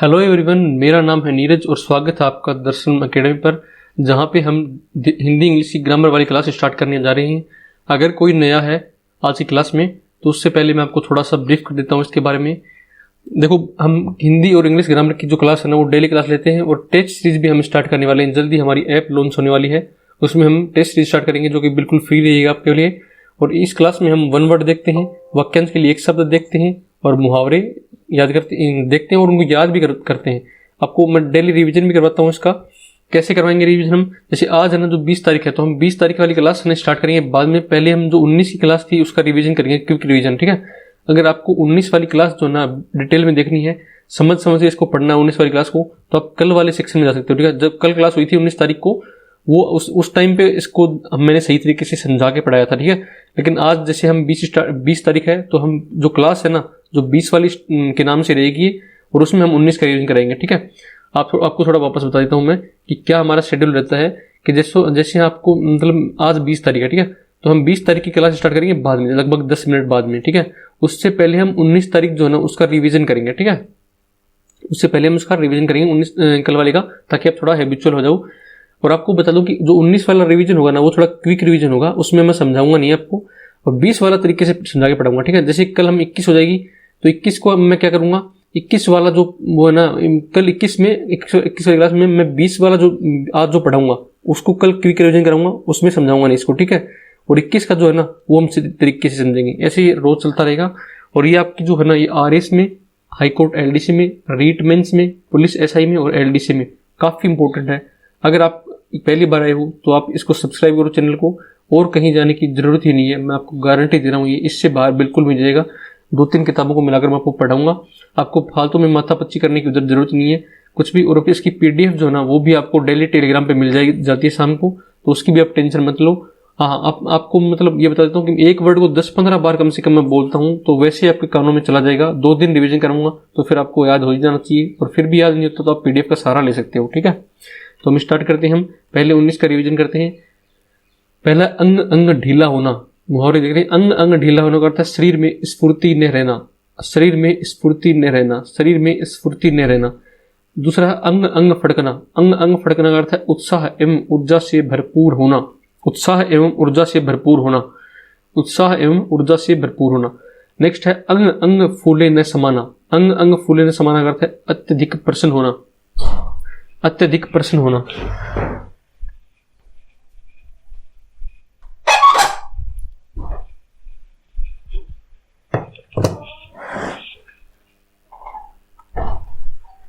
Hello everyone, मेरा नाम है नीरज और स्वागत है आपका दर्शन एकेडमी पर, जहां पे हम हिंदी इंग्लिश की ग्रामर वाली क्लास स्टार्ट करने जा रहे हैं। अगर कोई नया है आज की क्लास में तो उससे पहले मैं आपको थोड़ा सा ब्रीफ कर देता हूं इसके बारे में। देखो, हम हिंदी और इंग्लिश ग्रामर की जो क्लास है ना वो डेली क्लास लेते हैं और टेस्ट सीरीज भी हम स्टार्ट करने वाले हैं। जल्दी हमारी ऐप लॉन्च होने वाली है, उसमें हम टेस्ट सीरीज स्टार्ट करेंगे जो कि बिल्कुल फ्री रहेगा आपके लिए। और इस क्लास में हम वन वर्ड देखते हैं, वाक्यांश के लिए एक शब्द देखते हैं और मुहावरे याद देखते हैं और उनको याद भी करते हैं। आपको मैं डेली रिवीजन भी करवाता हूँ। इसका कैसे करवाएंगे रिवीजन हम, जैसे आज है ना जो 20 तारीख है तो हम 20 तारीख वाली क्लास स्टार्ट करेंगे। बाद में पहले हम जो 19 की क्लास थी उसका रिवीजन करेंगे, क्विक रिवीजन, ठीक है। अगर आपको 19 वाली क्लास जो ना डिटेल में देखनी है, समझ के इसको पढ़ना है 19 वाली क्लास को, तो आप कल वाले सेक्शन में जा सकते हो, ठीक है। जब कल क्लास हुई थी 19 तारीख को, वो उस टाइम पे इसको मैंने सही तरीके से समझा के पढ़ाया था, ठीक है। लेकिन आज जैसे हम 20 तारीख है तो हम जो क्लास है ना जो 20 वाली के नाम से रहेगी और उसमें हम 19 का रिवीजन करेंगे, ठीक है। आपको थोड़ा वापस बता देता हूँ मैं कि क्या हमारा शेड्यूल रहता है कि जैसे आपको मतलब आज 20 तारीख है, ठीक है, तो हम 20 तारीख की क्लास स्टार्ट करेंगे बाद में, लगभग 10 मिनट बाद में, ठीक है। उससे पहले हम 19 तारीख जो है ना उसका रिवीजन करेंगे, ठीक है। उससे पहले हम उसका रिवीजन करेंगे 19 कल वाले का, ताकि आप थोड़ा हैबिचुअल हो जाओ। और आपको बता दूं कि जो 19 वाला रिवीजन होगा ना वो थोड़ा क्विक रिवीजन होगा, उसमें मैं समझाऊंगा नहीं आपको, और 20 वाला तरीके से समझा के पढ़ाऊंगा, ठीक है। जैसे कल हम 21 हो जाएगी तो 21 को मैं क्या करूंगा, 21 वाला जो वो है ना, कल 21 वाली क्लास में मैं 20 वाला जो आज जो पढ़ाऊंगा उसको कल क्विक रिवीजन कराऊंगा, उसमें समझाऊंगा नहीं इसको, ठीक है। और 21 का जो है ना वो हम तरीके से समझेंगे। ऐसे ही रोज चलता रहेगा। और ये आपकी जो है ना ये RS में, हाईकोर्ट LDC में, रीट मेंस में, पुलिस SI में और LDC में काफी इंपॉर्टेंट है। अगर आप पहली बार आए हो तो आप इसको सब्सक्राइब करो चैनल को, और कहीं जाने की जरूरत ही नहीं है। मैं आपको गारंटी दे रहा हूँ ये इससे बाहर बिल्कुल मिल जाएगा। 2-3 किताबों को मिलाकर मैं आपको पढ़ाऊंगा, आपको फालतू में माथापच्ची करने की जरूरत नहीं है कुछ भी। और इसकी PDF जो है ना वो भी आपको डेली टेलीग्राम पे मिल जाती है शाम को, तो उसकी भी आप टेंशन मत लो। हाँ, आपको मतलब ये बता देता हूँ कि एक वर्ड को 10-15 बार कम से कम मैं बोलता हूँ, तो वैसे आपके कानों में चला जाएगा। 2 दिन रिवीजन करूंगा तो फिर आपको याद हो ही जाना चाहिए, और फिर भी याद नहीं होता तो आप PDF का सहारा ले सकते हो, ठीक है। तो हम स्टार्ट करते हैं। हम पहले 19 का रिवीजन करते हैं। पहला अंग अंग ढीला होना, मुहावरे देख रहे हैं। अंग अंग ढीला होना का अर्थ है शरीर में स्फूर्ति न रहना, शरीर में स्फूर्ति न रहना, शरीर में स्फूर्ति न रहना। दूसरा है अंग अंग फड़कना, अंग अंग फड़कना का अर्थ है उत्साह एवं ऊर्जा से भरपूर होना, उत्साह एवं ऊर्जा से भरपूर होना, उत्साह एवं ऊर्जा से भरपूर होना। नेक्स्ट है अंग अंग फूले न समाना, अंग अंग फूले न समाना का अर्थ है अत्यधिक प्रसन्न होना, अत्यधिक प्रसन्न होना।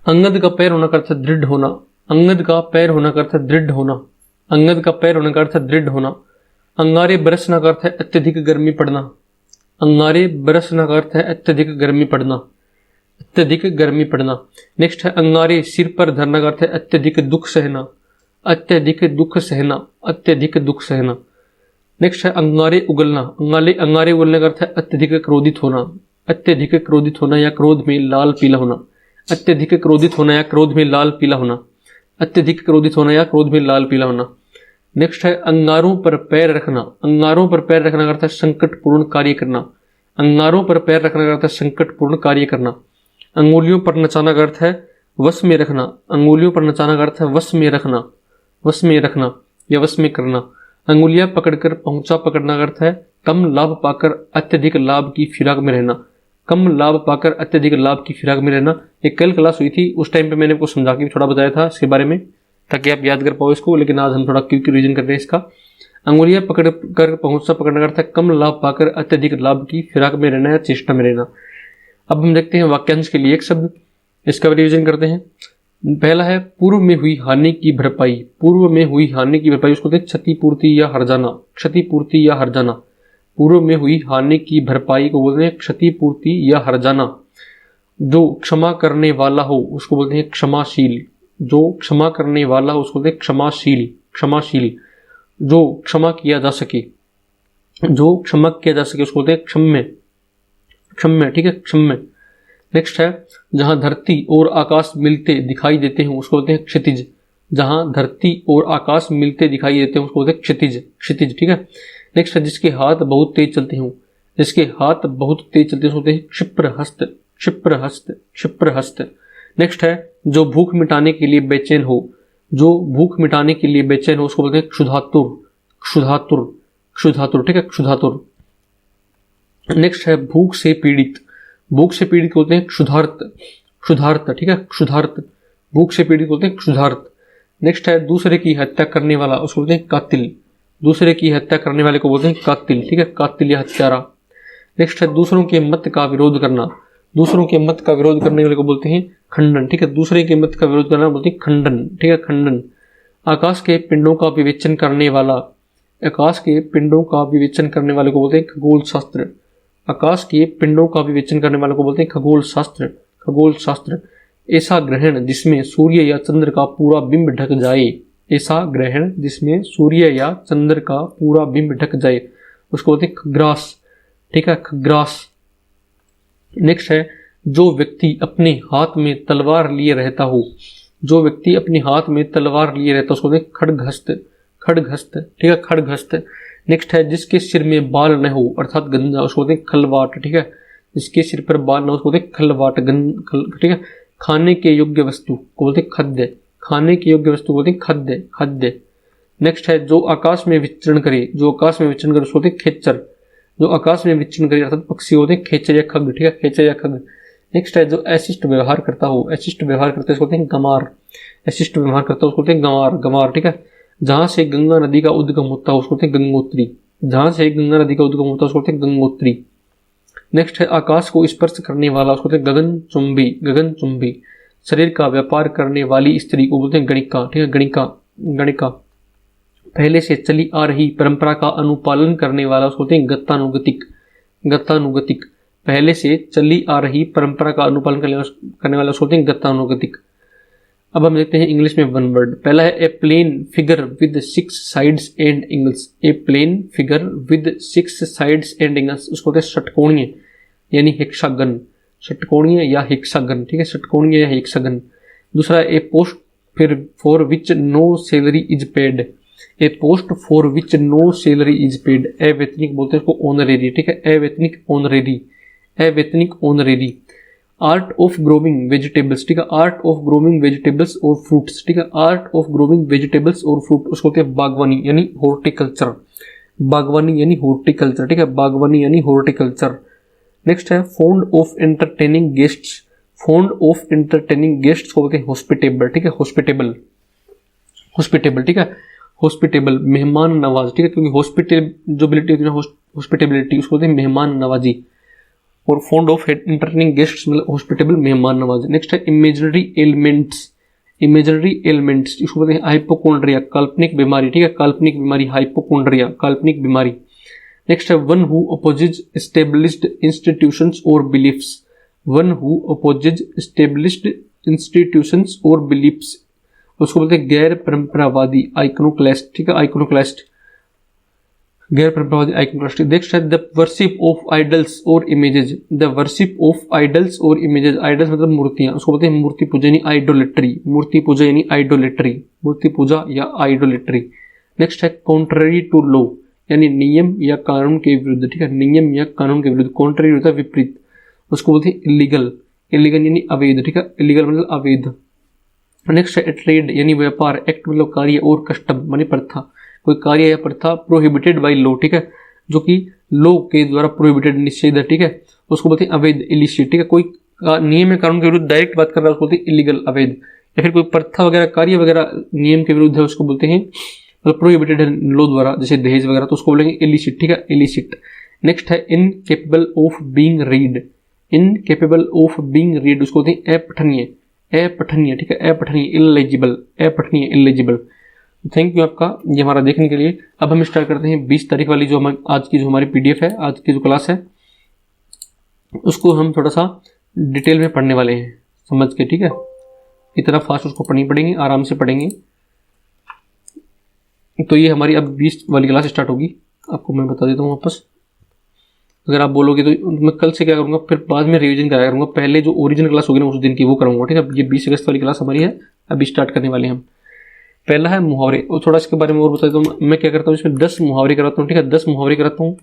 अंगद का पैर होना का अर्थ दृढ़ होना, अंगद का पैर होना का अर्थ दृढ़ होना, अंगद का पैर होने का अर्थ दृढ़ होना। अंगारे बरसना का अर्थ है अत्यधिक गर्मी पड़ना, अंगारे बरसना का अर्थ है अत्यधिक गर्मी पड़ना, अत्यधिक गर्मी पड़ना। नेक्स्ट है अंगारे सिर पर धरना का अर्थ है अत्यधिक दुख सहना, अत्यधिक दुख सहना, अत्यधिक दुख सहना। नेक्स्ट है अंगारे उगलना, अंगारे उगलने का अर्थ है अत्यधिक क्रोधित होना, अत्यधिक क्रोधित होना या क्रोध में लाल पीला होना, अत्यधिक क्रोधित होना या क्रोध में लाल पीला होना, अत्यधिक क्रोधित होना या क्रोध में लाल पीला होना। नेक्स्ट है अंगारों पर पैर रखना, अंगारों पर पैर रखना का अर्थ है संकटपूर्ण कार्य करना, अंगारों पर पैर रखना का अर्थ है संकटपूर्ण कार्य करना। अंगुलियों पर नचाना का अर्थ है वश में रखना, अंगुलियों पर नचाना का अर्थ है वश में रखना, वश में रखना या वश में करना। अंगुलियां पकड़कर पहुंचा पकड़ना का अर्थ है कम लाभ पाकर अत्यधिक लाभ की फिराक में रहना, कम लाभ पाकर अत्यधिक लाभ की फिराक में रहना। एक कल क्लास हुई थी, उस टाइम पे मैंने आपको समझा के थोड़ा बताया था इसके बारे में, ताकि आप याद कर पाओ इसको। लेकिन आज हम थोड़ा क्विक रिवीजन करते हैं इसका। अंगुलियां पकड़ कर पहुंचा पकड़ना का अर्थ है कम लाभ पाकर अत्यधिक लाभ की फिराक में रहना या चेष्टा में रहना। अब हम देखते हैं वाक्यांश के लिए एक शब्द, इसका रिवीजन करते हैं। पहला है पूर्व में हुई हानि की भरपाई, पूर्व में हुई हानि की भरपाई उसको कहते हैं क्षतिपूर्ति या हर्जाना, क्षतिपूर्ति या हर्जाना। पूर्व में हुई हानि की भरपाई को बोलते हैं क्षतिपूर्ति या हर्जाना। जो क्षमा करने वाला हो उसको बोलते हैं क्षमाशील, जो क्षमा करने वाला हो उसको बोलते हैं क्षमाशील, क्षमाशील। जो क्षमा किया जा सके, जो क्षमा किया जा सके उसको बोलते हैं क्षम्य, क्षम्य, ठीक है, क्षम्य। नेक्स्ट है जहां धरती और आकाश मिलते दिखाई देते हैं उसको बोलते हैं क्षितिज, जहां धरती और आकाश मिलते दिखाई देते हैं उसको बोलते हैं क्षितिज, क्षितिज, ठीक है। नेक्स्ट है जिसके हाथ बहुत तेज चलते हों, जिसके हाथ बहुत तेज चलते होते हैं क्षिप्र हस्त, क्षिप्र हस्त, क्षिप्र हस्त। नेक्स्ट है जो भूख मिटाने के लिए बेचैन हो, जो भूख मिटाने के लिए बेचैन हो उसको बोलते हैं क्षुधातुर, क्षुधातुर, क्षुधातुर, ठीक है, क्षुधातुर। नेक्स्ट है भूख से पीड़ित, भूख से पीड़ित बोलते हैं क्षुधार्त, क्षुधार्त, ठीक है, क्षुधार्त, भूख से पीड़ित बोलते हैं क्षुधार्त। नेक्स्ट है दूसरे की हत्या करने वाला, उसको बोलते हैं कातिल, दूसरे की हत्या करने वाले को बोलते हैं कातिल, ठीक है, कातिल या हत्यारा। नेक्स्ट है दूसरों के मत का विरोध करना, दूसरों के मत का विरोध करने वाले को बोलते हैं खंडन, ठीक है, दूसरे के मत का विरोध करना बोलते हैं खंडन, ठीक है, खंडन। आकाश के पिंडों का विवेचन करने वाला, आकाश के पिंडों का विवेचन करने वाले को बोलते हैं खगोल शास्त्र, आकाश के पिंडों का विवेचन करने वाले को बोलते हैं खगोल शास्त्र, खगोल शास्त्र। ऐसा ग्रहण जिसमें सूर्य या चंद्र का पूरा बिंब ढक जाए, ऐसा ग्रहण जिसमें सूर्य या चंद्र का पूरा बिंब ढक जाए उसको बोलते हैं खग्रास, ठीक है, खग्रास। नेक्स्ट है जो व्यक्ति अपने हाथ में तलवार लिए रहता हो, जो व्यक्ति अपने हाथ में तलवार लिए रहता है उसको बोलते हैं खड्गहस्त, खड्गहस्त, ठीक है, खड्गहस्त। नेक्स्ट है जिसके सिर में बाल न हो अर्थात गंजा उसको बोलते हैं खलवाट, ठीक है, जिसके सिर पर बाल न हो उसको बोलते हैं खलवाट, ठीक है। खाने के योग्य वस्तु को बोलते हैं खाद्य, खाने के योग्य वस्तु को बोलते हैं खाद्य, खाद्य। नेक्स्ट है जो आकाश में विचरण करे, जो आकाश में विचरण करे उसको बोलते हैं खेचर, जो आकाश में विचरण करे अर्थात पक्षी होते हैं खेचर या खग, ठीक है, खेचर या खग। नेक्स्ट है जो अशिष्ट व्यवहार करता हो, अशिष्ट व्यवहार करते उसको बोलते हैं गमार, अशिष्ट व्यवहार करता हो उसको बोलते हैं गमार, गमार, ठीक है। जहां से गंगा नदी का उद्गम होता है उसको बोलते हैं गंगोत्री, जहां से गंगा नदी का उद्गम होता है उसको बोलते हैं गंगोत्री। नेक्स्ट है आकाश को स्पर्श करने वाला उसको बोलते हैं गगनचुंबी, गगनचुंबी। शरीर का व्यापार करने वाली स्त्री को बोलते हैं गणिका, ठीक है, गणिका, गणिका। पहले से चली आ रही परंपरा का अनुपालन करने वाला उसको बोलते हैं गतानुगतिक, गतानुगतिक। पहले से चली आ रही परंपरा का अनुपालन करने वाला उसको बोलते हैं गतानुगतिक। अब हम देखते हैं इंग्लिश में वन वर्ड। पहला है a plane figure with 6 sides and angles, a plane figure with 6 sides and angles उसको बोलते हैं षटकोणीय यानी हेक्सागन, षटकोणीय या हेक्सागन, ठीक है, षटकोणीय या हेक्सागन। दूसरा ए पोस्ट फिर for which no salary is paid, a post for which no salary is paid, अवैतनिक बोलते हैं उसको ऑनरेरी, ठीक है, अवैतनिक ऑनरेरी, अवैतनिक honorary. Art of growing vegetables, ठीक है, आर्ट ऑफ ग्रोइंग वेजिटेबल्स और फ्रूट्स, ठीक है, आर्ट ऑफ ग्रोइंग वेजिटेबल्स और फ्रूट उसको कहते हैं बागवानी यानी हॉर्टिकल्चर, बागवानी यानी हॉर्टिकल्चर, ठीक है, बागवानी यानी हॉर्टिकल्चर। नेक्स्ट है fond of entertaining guests, fond of entertaining guests को बोलते हैं हॉस्पिटेबल, ठीक है, हॉस्पिटेबल, हॉस्पिटेबल, ठीक है, हॉस्पिटेबल, मेहमान नवाज, ठीक है, क्योंकि हॉस्पिटेबिलिटी होती है, हॉस्पिटेबिलिटी उसको बोलते हैं मेहमान नवाजी। और फॉन्ड ऑफ एंटरटेनिंग गेस्ट्स मतलब हॉस्पिटेबल, मेहमान नवाज। नेक्स्ट है इमेजिनरी एलिमेंट्स, इमेजिनरी एलिमेंट्स इसको बोलते हैं हाइपोकोंड्रिया, काल्पनिक बीमारी, ठीक है, काल्पनिक बीमारी, हाइपोकोंड्रिया, काल्पनिक बीमारी। नेक्स्ट है one who opposes established institutions और beliefs, one who opposes established institutions और बिलीफ्स उसको बोलते हैं गैर परंपरावादी, आइकोनोक्लास्ट, ठीक है, आइकोनोक्लास्ट, गैर परंपरावादी, आइकोनोक्लास्ट। नेक्स्ट है द वर्शिप ऑफ आइडल्स और images, the worship of idols और इमेजेस, आइडल्स मतलब मूर्तियां, उसको बोलते हैं मूर्ति पूजा यानी आइडोलेट्री, मूर्ति पूजा यानी आइडोलेट्री, मूर्ति पूजा या आइडोलेट्री। नेक्स्ट है कॉन्ट्ररी टू लॉ यानी नियम या कानून के विरुद्ध, ठीक है, नियम या कानून के विरुद्ध, कॉन्ट्ररी होता है विपरीत, उसको बोलते हैं इलीगल, इलीगल यानी अवैध, ठीक है, इलीगल मतलब अवैध। नेक्स्ट है ट्रेड यानी व्यापार, एक्ट मतलब कार्य और कस्टम मानी प्रथा, कोई कार्य या प्रथा प्रोहिबिटेड बाय लॉ, ठीक है, जो कि लॉ के द्वारा प्रोहिबिटेड निषेध है, ठीक है, उसको बोलते हैं अवैध, इलिसिट, ठीक है, कोई नियम या कानून के विरुद्ध डायरेक्ट बात कर रहा है उसको बोलते हैं इलीगल, अवैध। या फिर कोई प्रथा वगैरह कार्य वगैरह नियम के विरुद्ध है उसको बोलते हैं मतलब प्रोहिबिटेड है लॉ द्वारा, जैसे दहेज वगैरह, तो उसको बोलेंगे इलिसिट, ठीक है, इलिसिट। नेक्स्ट है incapable of being read, incapable of being read उसको बोलते हैं अपठनीय, अपठनीय, ठीक है, अपठनीय, इलेजिबल, अपठनीय, इलेजिबल। थैंक यू आपका ये हमारा देखने के लिए। अब हम स्टार्ट करते हैं 20 तारीख वाली जो हम आज की जो हमारी पीडीएफ है, आज की जो क्लास है उसको हम थोड़ा सा डिटेल में पढ़ने वाले हैं समझ के, ठीक है, इतना फास्ट उसको पढ़नी पड़ेंगे, आराम से पढ़ेंगे। तो ये हमारी अब 20 वाली क्लास स्टार्ट होगी, आपको मैं बता देता हूँ वापस। अगर आप बोलोगे तो मैं कल से क्या करूँगा, फिर बाद में रिवीजन कराया करूँगा, पहले जो ओरिजिनल क्लास होगी ना उस दिन की वो करूँगा, ठीक है। ये 20 अगस्त वाली क्लास हमारी है, अभी स्टार्ट करने वाले हैं हम। पहला है मुहावरे, और थोड़ा इसके बारे में और बता देता हूँ। मैं क्या करता हूँ इसमें 10 मुहावरे कराता हूँ, ठीक है, 10 मुहावरे कराता हूँ,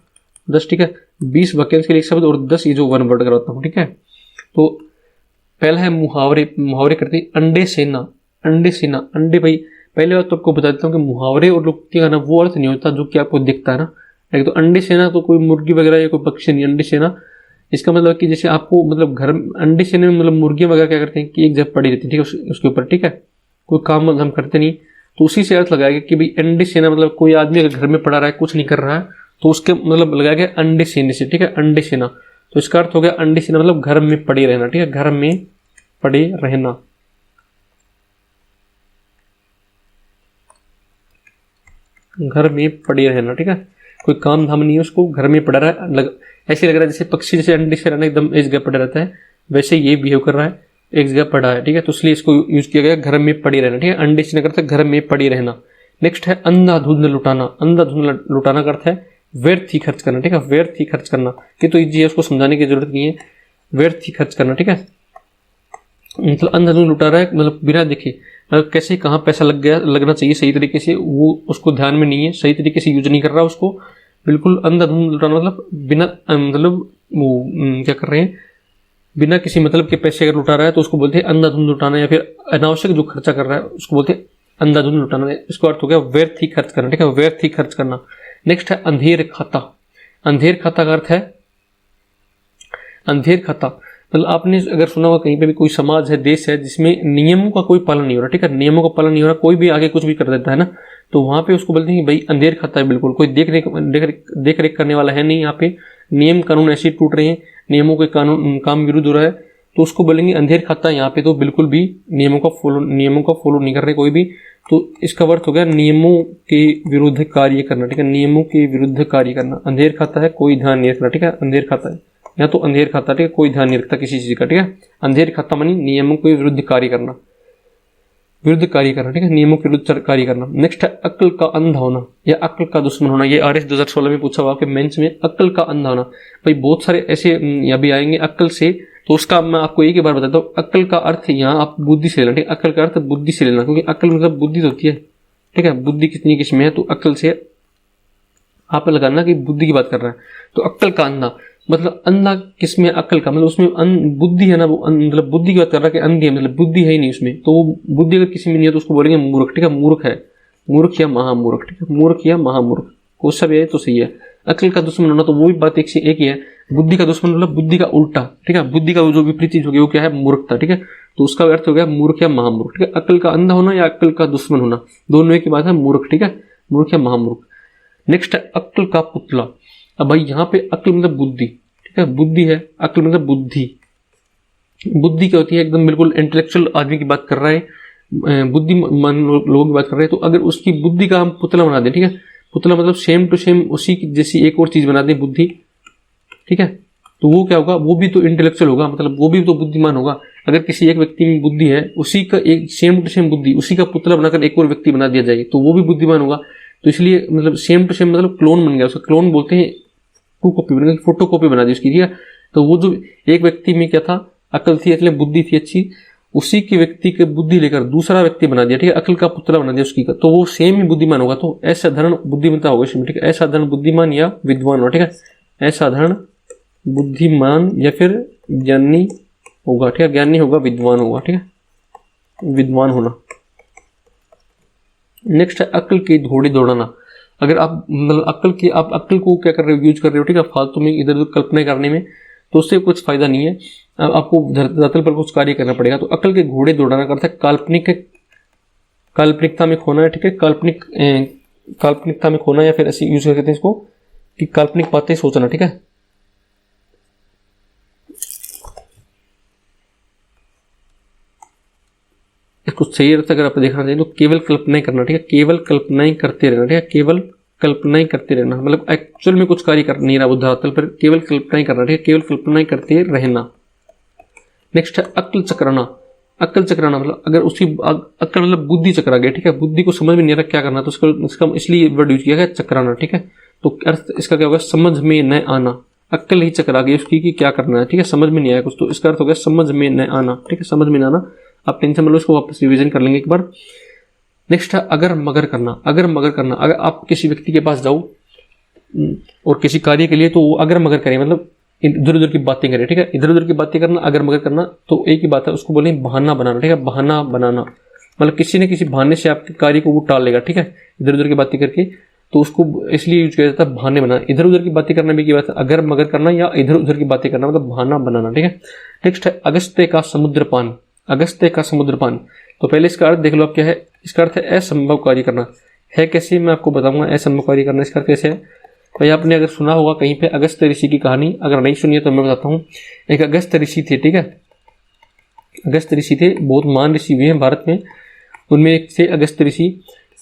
10, ठीक है, 20 वाक्यांश के लिए एक शब्द और 10 ये जो वन वर्ड कराता हूँ, ठीक है। तो पहला है मुहावरे। मुहावरे करते हैं अंडे सेना। अंडे सेना, अंडे भाई पहले बात तो आपको बता देता हूँ कि मुहावरे और लोकोक्ति का ना वो अर्थ नहीं होता जो कि आपको दिखता है ना। एक तो अंडे सेना तो कोई मुर्गी वगैरह या कोई पक्षी नहीं। अंडे सेना इसका मतलब कि जैसे आपको मतलब घर अंडे सेने में मतलब मुर्गियां वगैरह क्या करते हैं कि एक जगह पड़ी रहती है, ठीक है, उसके ऊपर, ठीक है, कोई काम हम करते नहीं, तो उसी से अर्थ लगाएगा कि भाई अंडे सेना मतलब कोई आदमी अगर घर में पड़ा रहा है कुछ नहीं कर रहा है तो उसके मतलब लगाया गया अंडे सेने से, ठीक है, अंडे सेना। तो इसका अर्थ हो गया अंडे सेना मतलब घर में पड़े रहना, ठीक है, घर में पड़े रहना। घर में पड़े रहना, ठीक है, कोई काम धाम नहीं है उसको, घर में पड़ा रहा है, ऐसे लग रहा है जैसे पक्षी जैसे अंडे से रहना एकदम एक जगह पड़ा रहता है, वैसे ये बिहेव कर रहा है, एक जगह पड़ा है, ठीक है, तो इसलिए इसको यूज किया गया घर में पड़ी रहना, ठीक है, अंडे से करता है घर में पड़ी रहना। नेक्स्ट है अंधाधुंध लुटाना। अंधाधुंध लुटाना का अर्थ है व्यर्थ ही खर्च करना, ठीक है, व्यर्थ ही खर्च करना। ये तो इजी है, उसको समझाने की जरूरत नहीं है, व्यर्थ ही खर्च करना, ठीक है। मतलब अंधाधुंध लुटा रहा है मतलब बिना देखे, मतलब कैसे कहाँ पैसा लग गया, लगना चाहिए सही तरीके से, वो उसको ध्यान में नहीं है, सही तरीके से यूज नहीं कर रहा उसको, बिल्कुल अंधाधुंध लुटाना मतलब बिना मतलब वो क्या कर रहे हैं, बिना किसी मतलब के पैसे अगर लुटा रहा है तो उसको बोलते हैं अंधाधुंध लुटाना, या फिर अनावश्यक जो खर्चा कर रहा है उसको बोलते हैं अंधाधुंध लुटाना। इसको अर्थ हो गया व्यर्थ ही खर्च करना, ठीक है, व्यर्थ ही खर्च करना। नेक्स्ट है अंधेर खाता। अंधेर खाता का अर्थ है अंधेर खाता मतलब आपने अगर सुना होगा कहीं पे भी कोई समाज है, देश है जिसमें नियमों का कोई पालन नहीं हो रहा, ठीक है, नियमों का पालन नहीं हो रहा, कोई भी आगे कुछ भी कर देता है ना, तो वहां पे उसको बोलते हैं कि भाई अंधेर खाता है, बिल्कुल कोई देख रेख करने वाला है नहीं, यहाँ पे नियम कानून ऐसे टूट रहे हैं, नियमों के कानून काम विरुद्ध हो रहा है, तो उसको बोलेंगे अंधेर खाता है। यहाँ पे तो बिल्कुल भी नियमों का फॉलो नहीं कर रहे कोई भी, तो इसका अर्थ हो गया नियमों के विरुद्ध कार्य करना, ठीक है, नियमों के विरुद्ध कार्य करना। अंधेर खाता है कोई ध्यान नहीं रखना, ठीक है, अंधेर खाता है, या तो अंधेर खाता, ठीक है, कोई ध्यान नहीं रखता किसी चीज का, ठीक है, अंधेर खाता मानी नियमों के विरुद्ध कार्य करना, ठीक है, नियमों के विरुद्ध कार्य करना। नेक्स्ट है अक्ल का अंधा होना या अक्ल का दुश्मन होना। ये आरएस 2016 में पूछा हुआ आपके मेंस में, अक्ल का अंधा होना। भाई बहुत सारे ऐसे अभी आएंगे अक्ल से, तो उसका मैं आपको एक ही बार बताता हूँ। अक्ल का अर्थ यहाँ आप बुद्धि से लेना, ठीक है, अक्ल का अर्थ बुद्धि से लेना, क्योंकि अक्ल मतलब बुद्धि होती है, ठीक है, बुद्धि कितनी किस्में है, तो अक्ल से आप लगाना कि बुद्धि की बात कर रहा है। तो अक्ल का अंधा मतलब अंधा किसमें, अक्ल का मतलब उसमें बुद्धि है ना, वो मतलब बुद्धि की बात कर रहा है कि अंधी है, मतलब बुद्धि है ही नहीं उसमें, तो वो बुद्धि अगर किसी में नहीं है तो उसको बोलेंगे मूर्ख, ठीक है, मूर्ख है, मूर्ख या महामूर्ख, ठीक है, मूर्ख या महामूर्ख, क्वेश्चन भी है तो सही है। अक्ल का दुश्मन होना तो वो भी बात एक से एक ही है। बुद्धि का दुश्मन मतलब बुद्धि का उल्टा, ठीक है, बुद्धि का जो विपरीत चीज होगी वो क्या है, मूर्खता, ठीक है, तो उसका अर्थ हो गया मूर्ख या महामूर्ख, ठीक है। अक्ल का अंधा होना या अक्ल का दुश्मन होना दोनों एक ही बात है, मूर्ख, ठीक है, मूर्ख या महामूर्ख। नेक्स्ट है अक्ल का पुतला। अब भाई यहाँ पे अक्ल मतलब बुद्धि, ठीक है, बुद्धि है, अक्ल मतलब बुद्धि। बुद्धि क्या होती है, एकदम बिल्कुल इंटेलेक्चुअल आदमी की बात कर रहा है, बुद्धिमान लोगों की बात कर रहे हैं, तो अगर उसकी बुद्धि का हम पुतला बना दें, ठीक है, पुतला मतलब सेम टू सेम उसी की जैसी एक और चीज बना दें बुद्धि, ठीक है, तो वो क्या होगा, वो भी तो इंटेलेक्चुअल होगा, मतलब वो भी तो बुद्धिमान होगा। अगर किसी एक व्यक्ति में बुद्धि है, उसी का एक सेम टू सेम बुद्धि उसी का पुतला बनाकर एक और व्यक्ति बना दिया जाए तो वो भी बुद्धिमान होगा। तो इसलिए मतलब सेम टू सेम मतलब क्लोन बन गया, उसका क्लोन बोलते हैं, टू कॉपी बन गई, फोटो कॉपी बना दी उसकी, ठीक है। तो वो जो एक व्यक्ति में क्या था, अकल थी, इसलिए बुद्धि थी अच्छी, उसी के व्यक्ति के बुद्धि लेकर दूसरा व्यक्ति बना दिया, ठीक है, अकल का पुतला बना दिया उसकी का, तो वो सेम ही बुद्धिमान होगा। तो असाधारण बुद्धिमत्ता होगा इसमें, ठीक है, असाधारण बुद्धिमान या विद्वान होगा, ठीक है, असाधारण बुद्धिमान या फिर ज्ञानी होगा, ठीक है, ज्ञानी होगा, विद्वान होगा, ठीक है, विद्वान होना। नेक्स्ट है अक्ल की घोड़ी दौड़ाना। अगर आप मतलब आप अक्ल को क्या कर रहे हो, यूज कर रहे हो, ठीक है, फालतू में इधर उधर कल्पना करने में, तो उससे कुछ फायदा नहीं है, आपको धरातल पर कुछ कार्य करना पड़ेगा। तो अक्ल के घोड़े दौड़ाना का अर्थ है काल्पनिकता में खोना है, ठीक है, काल्पनिकता में खोना, या फिर ऐसे यूज करते हैं इसको कि काल्पनिक बातें सोचना, ठीक है। इसको सही अर्थ अगर आप देखना चाहिए तो केवल कल्पनाएं करना, ठीक है, केवल कल्पनाएं करते रहना, ठीक है, केवल कल्पनाएं करते रहना, मतलब एक्चुअल में कुछ कार्य कर नहीं रहा वो धरातल पर, केवल कल्पनाएं करना, ठीक है, केवल कल्पनाएं करते रहना। नेक्स्ट है अक्ल चकराना। अक्ल चकराना मतलब अगर उसकी अक्ल मतलब बुद्धि चकरा गया, ठीक है, बुद्धि को समझ में नहीं आ रहा क्या करना, तो इसका इसलिए वर्ड यूज किया गया चकराना, ठीक है। तो अर्थ इसका क्या होगा, समझ में न आना, अक्ल ही चकरा गई उसकी कि क्या करना है, ठीक है, समझ में नहीं आया कुछ, तो इसका अर्थ हो गया समझ में न आना, ठीक है, समझ में न आना। आप टेंशन मतलब इसको वापस रिवीजन कर लेंगे एक बार। नेक्स्ट है अगर मगर करना। अगर मगर करना, अगर आप किसी व्यक्ति के पास जाओ और किसी कार्य के लिए, तो वो अगर मगर करें मतलब इधर उधर की बातें करे, ठीक है। इधर उधर की बातें करना, अगर मगर करना तो एक ही बात है, उसको बोलेंगे बहाना बनाना, ठीक है। बहाना बनाना मतलब किसी न किसी बहाने से आपके कार्य को वो टाल लेगा, ठीक है, इधर उधर की बातें करके, तो उसको इसलिए यूज किया जाता है बहाने बनाना। इधर उधर की बातें करना भी की बात है, अगर मगर करना या इधर उधर की बातें करना मतलब बहाना बनाना, ठीक है। नेक्स्ट है अगस्त्य का समुद्रपान। अगस्त्य का समुद्रपान, तो पहले इसका अर्थ देख लो आप क्या है। इसका अर्थ है असंभव कार्य करना। है कैसे, मैं आपको बताऊंगा। असंभव कार्य करना इसका अर्थ कैसे है भाई। आपने अगर सुना होगा कहीं पे अगस्त्य ऋषि की कहानी, अगर नहीं सुनी है तो मैं बताता हूँ। एक अगस्त्य ऋषि थे, ठीक है। अगस्त्य ऋषि थे, बहुत महान ऋषि हुए हैं भारत में। उनमें एक थे अगस्त्य ऋषि।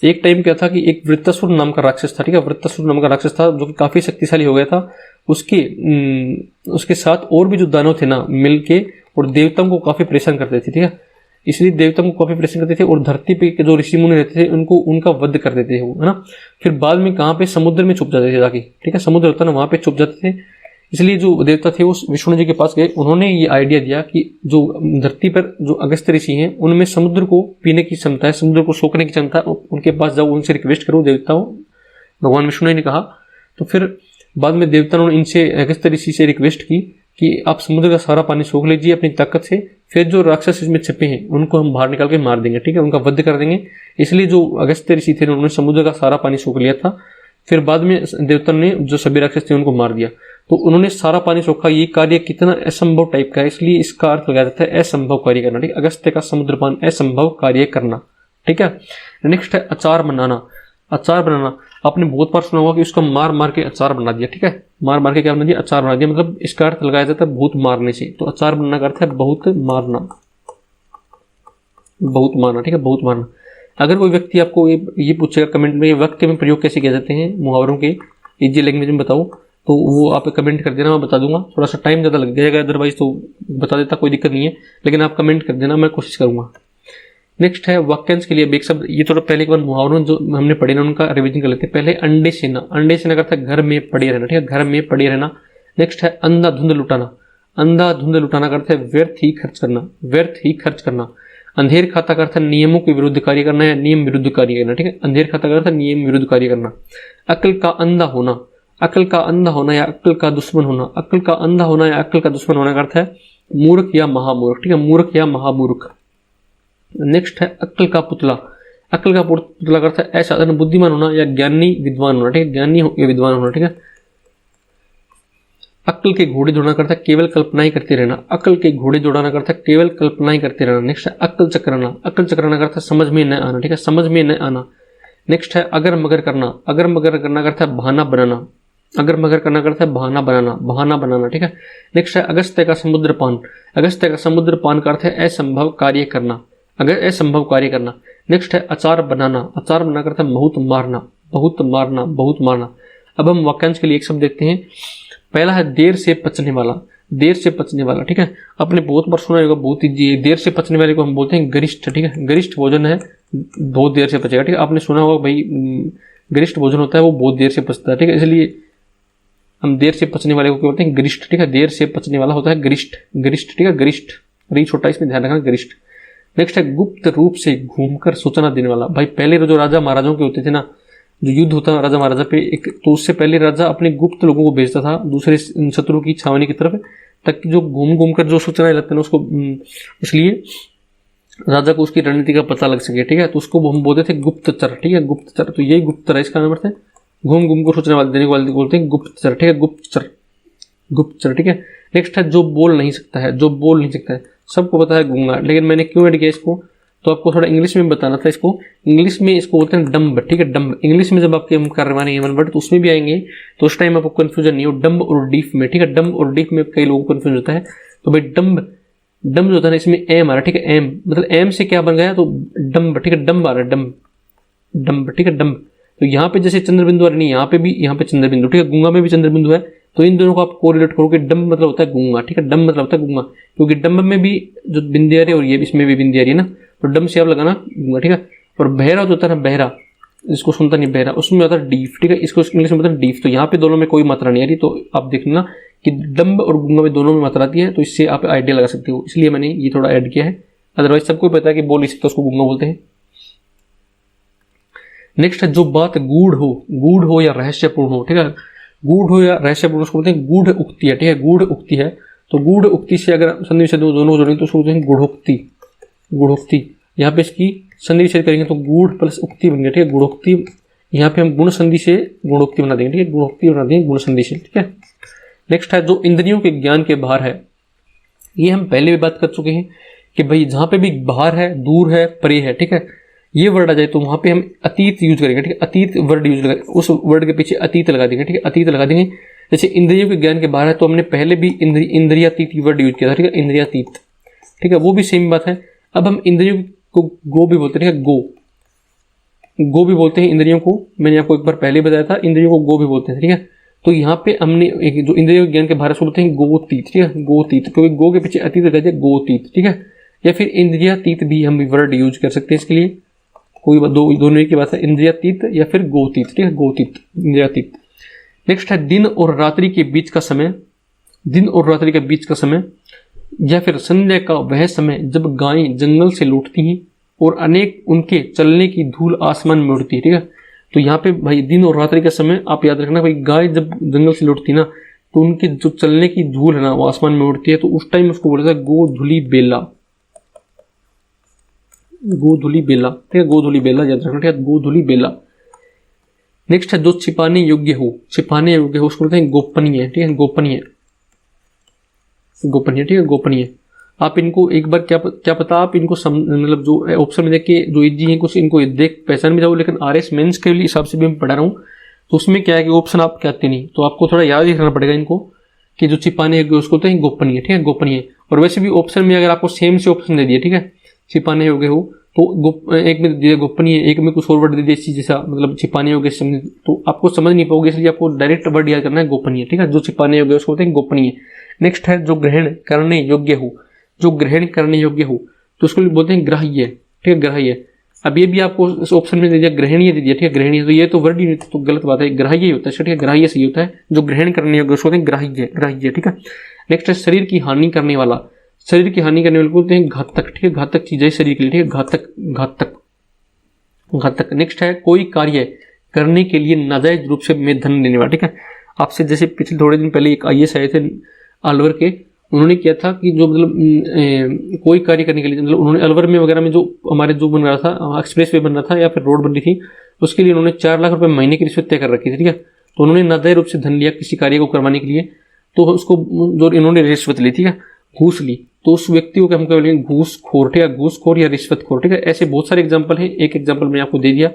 एक टाइम क्या था कि एक वृत्तासुर नाम का राक्षस था, ठीक है। वृत्तासुर नाम का राक्षस था जो कि काफी शक्तिशाली हो गया था। उसके साथ और भी जो दानव थे ना मिलके, और देवताओं को काफी परेशान करते थे, ठीक है। इसलिए देवताओं को काफी परेशान करते थे, और धरती पे के जो ऋषि मुनि रहते थे उनको उनका वध कर देते थे वो, है ना। फिर बाद में कहाँ पे, समुद्र में छुप जाते थे जाके, ठीक है। समुद्र होता ना, वहां पे छुप जाते थे। इसलिए जो देवता थे वो विष्णु जी के पास गए। उन्होंने ये आइडिया दिया कि जो धरती पर जो अगस्त्य ऋषि हैं उनमें समुद्र को पीने की क्षमता है, समुद्र को सोखने की क्षमता है, उनके पास जाओ, उनसे रिक्वेस्ट करो। देवताओं, भगवान विष्णु ने कहा। तो फिर बाद में देवता ने इनसे, अगस्त्य ऋषि से रिक्वेस्ट की कि आप समुद्र का सारा पानी सोख लीजिए अपनी ताकत से, फिर जो राक्षस इसमें छिपे हैं उनको हम बाहर निकाल के मार देंगे, ठीक है, उनका वध कर देंगे। इसलिए जो अगस्त्य ऋषि थे उन्होंने समुद्र का सारा पानी सोख लिया था। फिर बाद में देवता ने जो सभी राक्षस थे उनको मार दिया। तो उन्होंने सारा पानी सोखा। ये कार्य कितना असंभव टाइप का है, इसलिए इसका अर्थ लगाया जाता है असंभव कार्य करना, ठीक है। अगस्त्य का समुद्रपान, असंभव कार्य करना, ठीक है। नेक्स्ट है अचार बनाना। अचार बनाना, आपने बहुत बार सुना होगा कि उसका मार मार के अचार बना दिया, ठीक है। मार मार के क्या बना दिया, अचार बना दिया। मतलब इसका अर्थ लगाया जाता है बहुत मारने से। तो अचार बनाना का अर्थ है बहुत मारना, बहुत मारना, ठीक है, बहुत मारना। अगर कोई व्यक्ति आपको ये पूछेगा कमेंट में वाक्य में प्रयोग कैसे किए जाते हैं मुहावरों के, इजी लैंग्वेज में बताओ, तो वो आप कमेंट कर देना, मैं बता दूंगा। थोड़ा सा टाइम ज़्यादा लग जाएगा, अदरवाइज तो बता देता, कोई दिक्कत नहीं है, लेकिन आप कमेंट कर देना, मैं कोशिश करूंगा। नेक्स्ट है वाक्यांश के लिए अब एक शब्द, ये थोड़ा पहले एक बार मुहावरों जो हमने पढ़े ना उनका रिवीजन कर लेते हैं। पहले अंडे सेना। अंडे सेना का अर्थ है घर में पड़े रहना, ठीक है, घर में पड़े रहना। नेक्स्ट है अंधाधुंध लुटाना। अंधाधुंध लुटाना का अर्थ है व्यर्थ ही खर्च करना, व्यर्थ ही खर्च करना। अंधेर खाता का अर्थ है नियमों के विरुद्ध कार्य करना या नियम विरुद्ध कार्य करना, ठीक है। अंधेर खाता का अर्थ है नियम विरुद्ध कार्य करना। अक्ल का अंधा होना। अक्ल का अंधा होना या अक्ल का दुश्मन होना। अक्ल का अंधा होना या अक्ल का दुश्मन होने का अर्थ है मूर्ख या महामूर्ख, ठीक है, मूर्ख या महामूर्ख। नेक्स्ट है अक्ल का पुतला। अक्ल का पुतला करता है असाधारण बुद्धिमान होना या ज्ञानी विद्वान होना, ठीक है, ज्ञानी या विद्वान होना, ठीक है। अक्ल के घोड़े दौड़ाना करता है केवल कल्पनाएं करते रहना। अक्ल के घोड़े दौड़ाना करता है केवल कल्पनाएं करते रहना। नेक्स्ट है अक्ल चक्राना। अक्ल चक्राना करता है समझ में न आना, ठीक है, समझ में न आना। नेक्स्ट है अगर मगर करना। अगर मगर करना करता है बहाना बनाना। अगर मगर करना करता है बहाना बनाना, बहाना बनाना, ठीक है। नेक्स्ट है अगस्त्य का समुद्रपान। अगस्त्य का समुद्रपान का अर्थ है असंभव कार्य करना, अगर असंभव कार्य करना। नेक्स्ट है अचार बनाना। अचार बनाना करता है बहुत मारना, बहुत मारना, बहुत मारना। अब हम वाक्यांश के लिए एक शब्द देखते हैं। पहला है देर से पचने वाला। देर से पचने वाला, ठीक है, आपने बहुत बार सुना होगा, बहुत ही देर से पचने वाले को हम बोलते हैं गरिष्ठ, ठीक है। गरिष्ठ भोजन है, बहुत देर से पचेगा, ठीक है। आपने सुना होगा भाई गरिष्ठ भोजन होता है वो बहुत देर से पचता है, ठीक है, इसलिए हम देर से पचने वाले को क्या बोलते हैं, गरिष्ठ, ठीक है। देर से पचने वाला होता है गरिष्ठ, गरिष्ठ, ठीक है, गरिष्ठ, री छोटा इसमें ध्यान रखना, गरिष्ठ। नेक्स्ट है गुप्त रूप से घूमकर सूचना देने वाला। भाई पहले जो राजा महाराजाओं के होते थे ना, जो युद्ध होता है राजा महाराजा पे एक, तो उससे पहले राजा अपने गुप्त लोगों को भेजता था दूसरे शत्रु की छावनी की तरफ, ताकि जो घूम घूम कर जो सूचनाएं लाते हैं उसको, इसलिए राजा को उसकी रणनीति का पता लग सके, ठीक है। तो उसको हम बोलते थे गुप्तचर, ठीक है, गुप्तचर। तो यही गुप्तचर है, इसका नाम है घूम घूम कर सूचना देने वाले बोलते हैं गुप्तचर, ठीक है, गुप्तचर, गुप्तचर, ठीक है। नेक्स्ट है जो बोल नहीं सकता है। जो बोल नहीं सकता है, सबको पता है गूंगा, लेकिन मैंने क्यों ऐड किया इसको, तो आपको थोड़ा इंग्लिश में बताना था इसको। इंग्लिश में इसको बोलते हैं डम्ब, ठीक है, डम्ब। इंग्लिश में जब आपके हम करवाने हैं वर्ड तो उसमें भी आएंगे, तो उस टाइम आपको कंफ्यूजन नहीं हो डम्ब और डीफ में, ठीक है। डम्ब और डीफ में कई लोगों को कंफ्यूजन होता है। तो भाई डम्ब, डम्ब जो होता है ना, इसमें एम आ रहा है, ठीक है, एम मतलब एम से क्या बन गया, तो डम्ब, ठीक है, डम्ब आ रहा है, डम्ब, डम्ब, ठीक है, डम्ब। तो यहाँ पे जैसे चंद्र बिंदु आ रही है, यहाँ पे भी, यहाँ पे चंद्र बिंदु, ठीक है, गूंगा में भी चंद्र बिंदु है। तो इन दोनों को आप कोरिलेट करोगे, डम्ब मतलब होता है गूंगा, ठीक है, डम्ब मतलब होता है गूंगा, क्योंकि डम्ब में भी जो बिंदी आ रही है और ये इसमें भी बिंदी आ रही है ना, तो डम्ब से आप लगाना गूंगा, ठीक है। और बहरा जो होता है ना, बहरा, इसको सुनता नहीं बहरा, उसमें होता है डीफ, ठीक है, इसको इंग्लिश में होता है डीफ। तो यहाँ पे दोनों में कोई मात्रा नहीं आ रही, तो आप देखना कि डम्ब और गूंगा में दोनों में मात्रा आती है, तो इससे आप आइडिया लगा सकते हो, इसलिए मैंने ये थोड़ा ऐड किया है। अदरवाइज सबको पता है कि बोल नहीं सकता उसको गूंगा बोलते हैं। नेक्स्ट है जो बात गूढ़ हो या रहस्यपूर्ण हो, ठीक है। गूढ़ हो या रहस्यपूर्ण उसको बोलते हैं गूढ़ उक्ति है, ठीक है, गूढ़ उक्ति है। तो गूढ़ उक्ति से अगर संधि विच्छेद दोनों जोड़ेंगे तो उसको बोलते हैं गूढ़ोक्ति, गूढ़ोक्ति। यहाँ पे इसकी संधि विच्छेद करेंगे तो गूढ़ प्लस उक्ति बन गया, ठीक है, गूढ़ोक्ति। यहाँ पे हम गुण संधि से गुणोक्ति बना देंगे, ठीक है, गुणोक्ति बना देंगे गुण संधि से, ठीक है। नेक्स्ट है जो इंद्रियों के ज्ञान के बाहर है, ये हम पहले भी बात कर चुके हैं कि भाई जहाँ पे भी बाहर है, दूर है, परे है, ठीक है, ये वर्ड आ जाए तो वहां पे हम अतीत यूज करेंगे, ठीक है, अतीत वर्ड यूज करेंगे, उस वर्ड के पीछे अतीत लगा देंगे, ठीक है, अतीत लगा देंगे। जैसे इंद्रियों के ज्ञान के बाहर है तो हमने पहले भी इंद्रियातीत वर्ड यूज किया था, ठीक है, इंद्रियातीत, ठीक है, वो भी सेम बात है। अब हम इंद्रियों को गो भी बोलते हैं, गो भी बोलते हैं इंद्रियों को, मैंने आपको एक बार पहले बताया था, इंद्रियों को गो भी बोलते हैं, ठीक है। तो यहाँ पे हमने एक जो इंद्रियों के ज्ञान के बाहर बोलते हैं गोतीत, ठीक है, गोतीत, क्योंकि गो के पीछे अतीत लगा जाए गोतीत, ठीक है। या फिर इंद्रियातीत भी हम वर्ड यूज कर सकते हैं इसके लिए, कोई दोनों की बात है, इंद्रियातीत या फिर गोतीत, ठीक है, गोतीत, इंद्रियातीत। नेक्स्ट है दिन और रात्रि के बीच का समय, दिन और रात्रि के बीच का समय, या फिर संध्या का वह समय जब गायें जंगल से लौटती हैं और अनेक उनके चलने की धूल आसमान में उड़ती है, ठीक है। तो यहाँ पे भाई दिन और रात्रि का समय आप याद रखना, भाई गाय जब जंगल से लौटती ना तो उनके जो चलने की धूल है ना वो आसमान में उड़ती है, तो उस टाइम उसको बोला जाता है गोधुली बेला, गोधुली बेला, ठीक है, गोधुली बेला याद रखना, ठीक है, गोधुली बेला। नेक्स्ट है जो छिपाने योग्य हो, छिपाने योग्य हो उसको बोलते हैं गोपनीय, ठीक है, गोपनीय, गोपनीय, ठीक है, गोपनीय। आप इनको एक बार क्या पता आप इनको मतलब जो ऑप्शन में देख के जो इजी है कुछ इनको देख पहचान भी जाओ, लेकिन आरएस मेंस के लिए हिसाब से भी मैं पढ़ा रहा हूँ तो उसमें क्या है कि ऑप्शन आप कहते नहीं, तो आपको थोड़ा याद ही रखना पड़ेगा इनको कि जो छिपाने योग्य उसको बोलते हैं गोपनीय, ठीक है, गोपनीय। और वैसे भी ऑप्शन में अगर आपको सेम से ऑप्शन दे दिए, ठीक है, छिपाने योग्य हो तो एक में दिया गोपनीय, एक में कुछ और वर्ड दे दिया इसी जैसा, मतलब छिपाने योग्य तो आपको समझ नहीं पाओगे, इसलिए आपको डायरेक्ट वर्ड याद करना है गोपनीय, ठीक है, जो छिपाने योग्य उसको बोलते हैं गोपनीय। नेक्स्ट है जो ग्रहण करने योग्य हो, जो ग्रहण करने योग्य हो तो उसको बोलते हैं ग्राह्य, ठीक है, ग्राह्य। अब ये भी आपको इस ऑप्शन में दे दिया ग्रहणीय दे दिया, ठीक है, ग्रहणीय, तो ये तो वर्ड ही नहीं तो गलत बात है, ग्राह्य ही होता है, ठीक है, ग्राह्य सही होता है, जो ग्रहण करने योग्य उसको बोलते हैं ग्राह्य, ग्राह्य, ठीक है। नेक्स्ट है शरीर की हानि करने वाला, शरीर की हानि करने वाले बोलते हैं घातक, ठीक है, घातक चीज है शरीर के लिए, ठीक है, घातक, घातक, घातक। नेक्स्ट है कोई कार्य करने के लिए नाजायज रूप से में धन देने वाला, ठीक है। आपसे जैसे पिछले थोड़े दिन पहले एक आईएएस आए थे अलवर के, उन्होंने किया था कि जो मतलब कोई कार्य करने के लिए मतलब उन्होंने अलवर में वगैरह में जो हमारे जो बन रहा था एक्सप्रेस वे बन रहा था या फिर रोड बन रही थी, उसके लिए उन्होंने 4 लाख रुपए महीने की रिश्वत तय कर रखी थी, ठीक है। तो उन्होंने नाजायज रूप से धन लिया किसी कार्य को करवाने के लिए, तो उसको जो इन्होंने रिश्वत ली, ठीक है, घूस ली, तो उस व्यक्ति को हम क्या बोलेंगे घूसखोर, ठीक है, घूसखोर या रिश्वतखोर, ठीक है। ऐसे बहुत सारे एग्जाम्पल हैं, एक एग्जाम्पल मैंने आपको दे दिया,